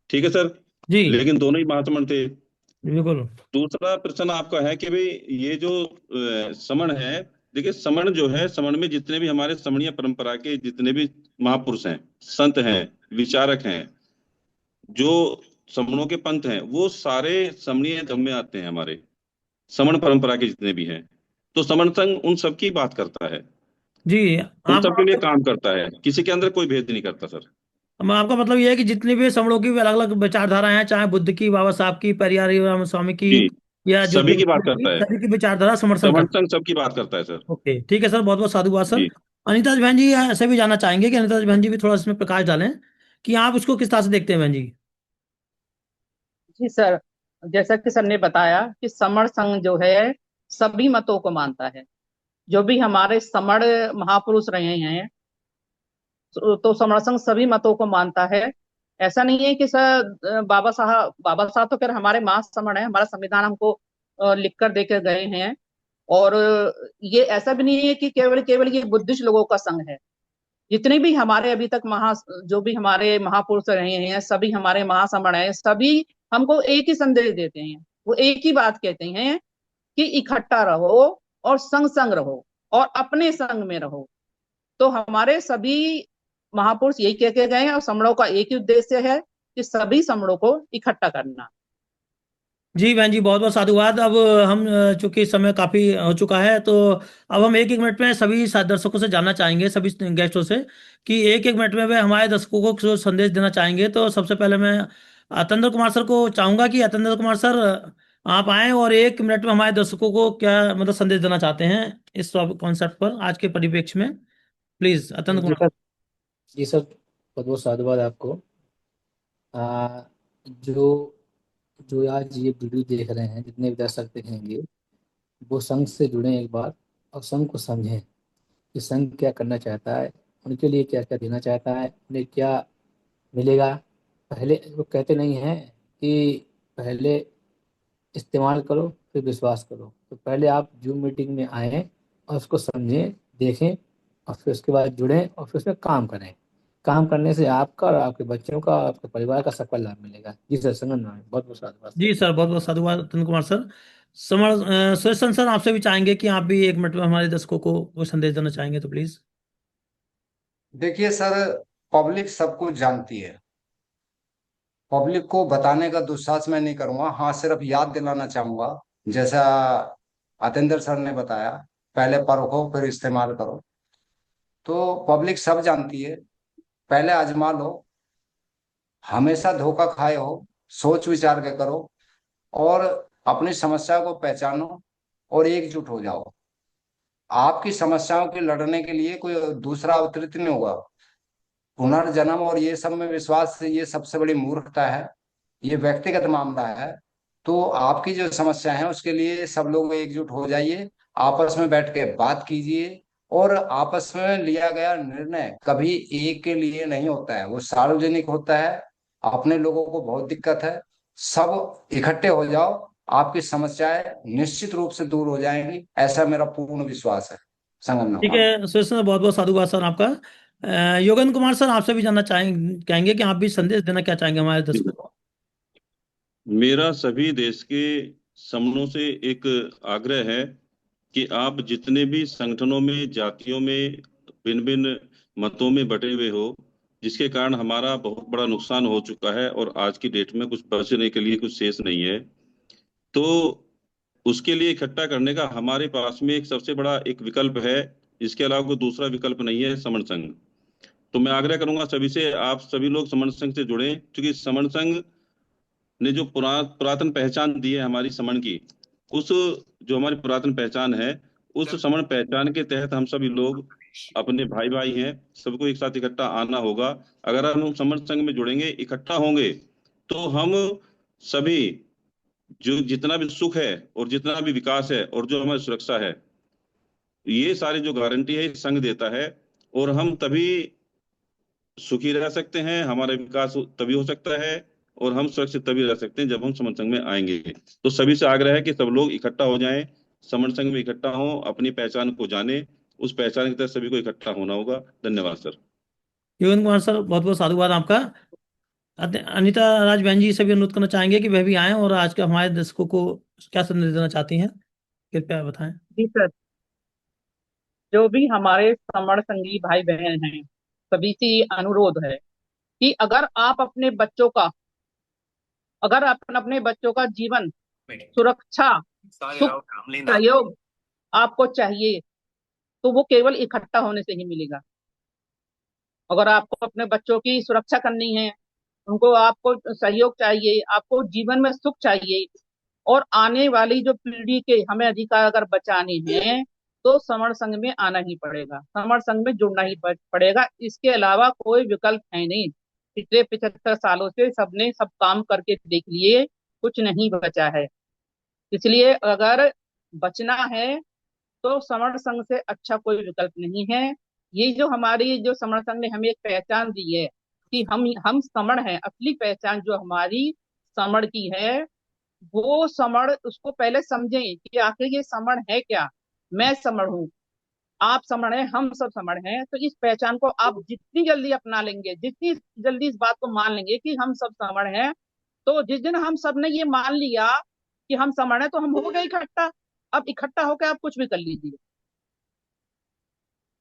S5: ठीक है सर।
S1: जी
S5: लेकिन दोनों ही महासमण थे।
S1: बिल्कुल।
S5: दूसरा प्रश्न आपका है कि भाई ये जो समण है, देखिए समण जो है, समण में जितने भी हमारे समणीय परंपरा के जितने भी महापुरुष हैं, संत हैं, विचारक हैं, जो समणों के पंथ हैं, वो सारे समणीय धर्म में आते हैं, हमारे समण परंपरा के जितने भी हैं। तो समण संघ उन सबकी बात करता है,
S1: जी
S5: उन
S1: आपका
S5: सबके लिए
S1: मतलब,
S5: काम करता है, किसी के अंदर कोई भेद नहीं करता सर।
S1: आपका मतलब ये है कि जितनी भी समलों की अलग अलग विचारधाराएं हैं, चाहे बुद्ध की, बाबा साहब की, पेरियार राम स्वामी की,
S5: जी,
S1: या
S5: सभी की बात
S1: ज्योतिर्मय की,
S5: करता है,
S1: सभी की विचारधारा समर्थन
S5: समण
S1: करता
S5: संघ सबकी बात करता है सर।
S1: है। ओके, ठीक है सर, बहुत बहुत साधुवाद सर।
S5: जी।
S1: अनिता बहन जी ऐसे भी जानना चाहेंगे कि अनिता बहन जी भी थोड़ा इसमें प्रकाश डालें कि आप उसको किस तरह से देखते हैं बहन जी?
S6: जी सर, जैसा कि सर ने बताया कि समण संघ जो है सभी मतों को मानता है। जो भी हमारे समण महापुरुष रहे हैं, तो समण संघ सभी मतों को मानता है। ऐसा नहीं है कि सर बाबा साहब तो फिर हमारे महासमण है, हमारा संविधान हमको लिख कर देकर गए हैं। और ये ऐसा भी नहीं है कि केवल केवल ये बुद्धिस्ट लोगों का संघ है। जितने भी हमारे अभी तक जो भी हमारे महापुरुष रहे हैं, सभी हमारे महासमण हैं, सभी हमको एक ही संदेश देते हैं। वो एक ही बात कहते हैं कि इकट्ठा रहो और संग संग रहो और अपने संग में रहो। तो हमारे सभी महापुरुष यही कह के गए हैं, और समणों का एक ही उद्देश्य है कि सभी समणों को इकट्ठा करना।
S1: जी बहन जी, बहुत बहुत साधुवाद। अब हम चूंकि समय काफी हो चुका है, तो अब हम एक एक मिनट में सभी दर्शकों से जानना चाहेंगे, सभी गेस्टों से, कि एक एक मिनट में वे हमारे दर्शकों को जो संदेश देना चाहेंगे। तो सबसे पहले मैं अतेंद्र कुमार सर को चाहूंगा कि अतेंद्र कुमार सर आप आए और एक मिनट में हमारे दर्शकों को क्या मतलब संदेश देना चाहते हैं इस कॉन्सेप्ट पर आज के परिप्रेक्ष्य में। प्लीज अतेंद्र
S3: जी
S1: कुमार।
S3: सर। जी सर, बहुत बहुत साधुवाद आपको। आ, जो जो आज ये वीडियो देख रहे हैं, जितने भी दर्शक देखेंगे, वो संघ से जुड़े एक बार, और संघ को समझें कि संघ क्या करना चाहता है, उनके लिए क्या क्या देना चाहता है, उन्हें क्या मिलेगा। पहले वो कहते नहीं हैं कि पहले इस्तेमाल करो फिर विश्वास करो। तो पहले आप जूम मीटिंग में आए, और उसको समझें, देखें, और फिर उसके बाद जुड़ें और फिर उसमें काम करें। काम करने से आपका और आपके बच्चों का और आपके परिवार का सबका लाभ मिलेगा। जी सर, संगम नाम बहुत बहुत धन्यवाद
S1: जी
S3: सर।
S1: सर, बहुत बहुत साधुवाद अतुल कुमार सर। सुरेश सर, आपसे भी चाहेंगे कि आप भी 1 मिनट में हमारे दर्शकों को कोई संदेश देना चाहेंगे तो प्लीज।
S4: देखिए सर, पब्लिक सब कुछ जानती है। पब्लिक को बताने का दुस्साहस मैं नहीं करूंगा, हाँ सिर्फ याद दिलाना चाहूंगा, जैसा अतेंद्र सर ने बताया, पहले परखो फिर इस्तेमाल करो। तो पब्लिक सब जानती है, पहले आजमा लो। हमेशा धोखा खाए हो, सोच विचार के करो, और अपनी समस्या को पहचानो और एकजुट हो जाओ। आपकी समस्याओं के लड़ने के लिए कोई दूसरा अवतरित नहीं होगा। पुनर्जन्म और ये सब में विश्वास, ये सबसे बड़ी मूर्खता है, ये व्यक्तिगत मामला है। तो आपकी जो समस्या है उसके लिए सब लोग एकजुट हो जाइए, आपस में बैठ के बात कीजिए, और आपस में लिया गया निर्णय कभी एक के लिए नहीं होता है, वो सार्वजनिक होता है। अपने लोगों को बहुत दिक्कत है, सब इकट्ठे हो जाओ, आपकी समस्याएं निश्चित रूप से दूर हो जाएंगी, ऐसा मेरा पूर्ण विश्वास है।
S1: ठीक
S4: संगम।
S1: है सुरेश सर, बहुत बहुत साधुवाद सर आपका। योगेंद्र कुमार सर, आपसे भी जानना कहेंगे कि आप भी संदेश देना क्या चाहेंगे हमारे दर्शकों को।
S5: मेरा सभी देश के समूहों से एक आग्रह है कि आप जितने भी संगठनों में, जातियों में, भिन्न भिन्न मतों में बटे हुए हो, जिसके कारण हमारा बहुत बड़ा नुकसान हो चुका है और आज की डेट में कुछ बचने के लिए कुछ शेष नहीं है, तो उसके लिए इकट्ठा करने का हमारे पास में एक सबसे बड़ा एक विकल्प है। इसके अलावा कोई दूसरा विकल्प नहीं है, समण संघ। तो मैं आग्रह करूंगा सभी से, आप सभी लोग समण संघ से जुड़ें, क्योंकि समण संघ ने जो पुरातन पहचान दी है हमारी समण की, उस जो हमारी पुरातन पहचान है, उस समण पहचान के तहत हम सभी लोग अपने भाई भाई हैं, सबको एक साथ इकट्ठा आना होगा। अगर हम समण संघ में जुड़ेंगे, इकट्ठा होंगे, तो हम सभी, जो जितना भी सुख है और जितना भी विकास है और जो हमारी सुरक्षा है, ये सारी जो गारंटी है ये संघ देता है। और हम तभी सुखी रह सकते हैं, हमारा विकास तभी हो सकता है, और हम सुरक्षित तभी रह सकते हैं जब हम समण संघ में आएंगे। तो सभी से आग्रह है कि सब लोग इकट्ठा हो जाएं, समण संघ में इकट्ठा हों, अपनी पहचान को जानें, उस पहचान की तरफ सभी को इकट्ठा होना होगा। धन्यवाद सर।
S1: योगेंद्र कुमार सर, बहुत बहुत साधुवाद आपका। अनीता राज बहन जी से भी अनुरोध करना चाहेंगे कि वह भी आएं और आज के हमारे दर्शकों को क्या संदेश देना चाहती हैं, कृपया बताएं।
S6: जी सर, जो भी हमारे समण संगी भाई बहन हैं, सभी से ये अनुरोध है कि अगर अपन अपने बच्चों का जीवन, सुरक्षा, सुख, सहयोग आपको चाहिए, तो वो केवल इकट्ठा होने से ही मिलेगा। अगर आपको अपने बच्चों की सुरक्षा करनी है, उनको आपको सहयोग चाहिए, आपको जीवन में सुख चाहिए, और आने वाली जो पीढ़ी के हमें अधिकार अगर बचाने हैं, तो समर संघ में आना ही पड़ेगा, समर संघ में जुड़ना ही पड़ेगा। इसके अलावा कोई विकल्प है नहीं। पिछले 75 सालों से सबने सब काम करके देख लिए, कुछ नहीं बचा है। इसलिए अगर बचना है तो समर संघ से अच्छा कोई विकल्प नहीं है। ये जो हमारी जो समर संघ ने हमें एक पहचान दी है कि हम समण हैं, असली पहचान जो हमारी समण की है, वो समण उसको पहले समझें कि आखिर ये समण है क्या। मैं समण हूँ, आप समण हैं, हम सब समण हैं। तो इस पहचान को आप जितनी जल्दी अपना लेंगे, जितनी जल्दी इस बात को मान लेंगे कि हम सब समण हैं, तो जिस दिन हम सब ने ये मान लिया कि हम समण हैं, तो हम हो गए इकट्ठा। अब इकट्ठा होकर आप कुछ भी कर लीजिए।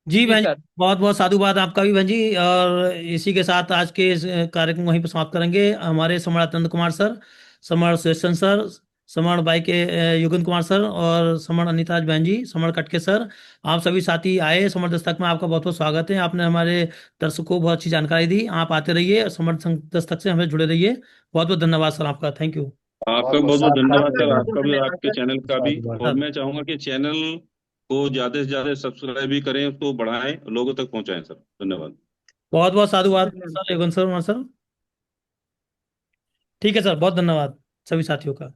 S1: जी
S6: जी
S1: बहन जी,
S6: सर।
S1: बहुत बहुत साधुवाद आपका भी बहन जी। और इसी के साथ आज के इस कार्यक्रम को वहीं पर समाप्त करेंगे। हमारे समर आनंद कुमार सर, समर सुरेशन सर, समर बाई के युगन कुमार सर, और समर अनिताज बहन जी, समर कटके सर, आप सभी साथी आए समर दस्तक में। आपका बहुत बहुत स्वागत है। आपने हमारे दर्शकों को बहुत अच्छी जानकारी दी। आप आते रहिए, समर दस्तक से हमें जुड़े रहिए। बहुत बहुत धन्यवाद सर आपका, थैंक यू
S5: आपका
S4: बहुत बहुत
S5: बहुत बहुत
S4: शुक्रिया।
S5: धन्यवाद
S6: आपका
S5: सर,
S6: बहुत बहुत
S5: आपका भी और
S6: धन्यवाद
S5: आपके
S6: सर।
S5: चैनल का भी।
S3: साधुवाद।
S5: और
S1: सर।
S5: मैं चाहूंगा कि चैनल को ज्यादा से ज्यादा सब्सक्राइब भी करें, उसको बढ़ाएं, लोगों तक पहुंचाएं सर। धन्यवाद।
S1: बहुत बहुत साधुवाद
S6: धन्यवाद।
S1: Sir, Yugan sir, Umar sir. ठीक है सर, बहुत धन्यवाद सभी साथियों का।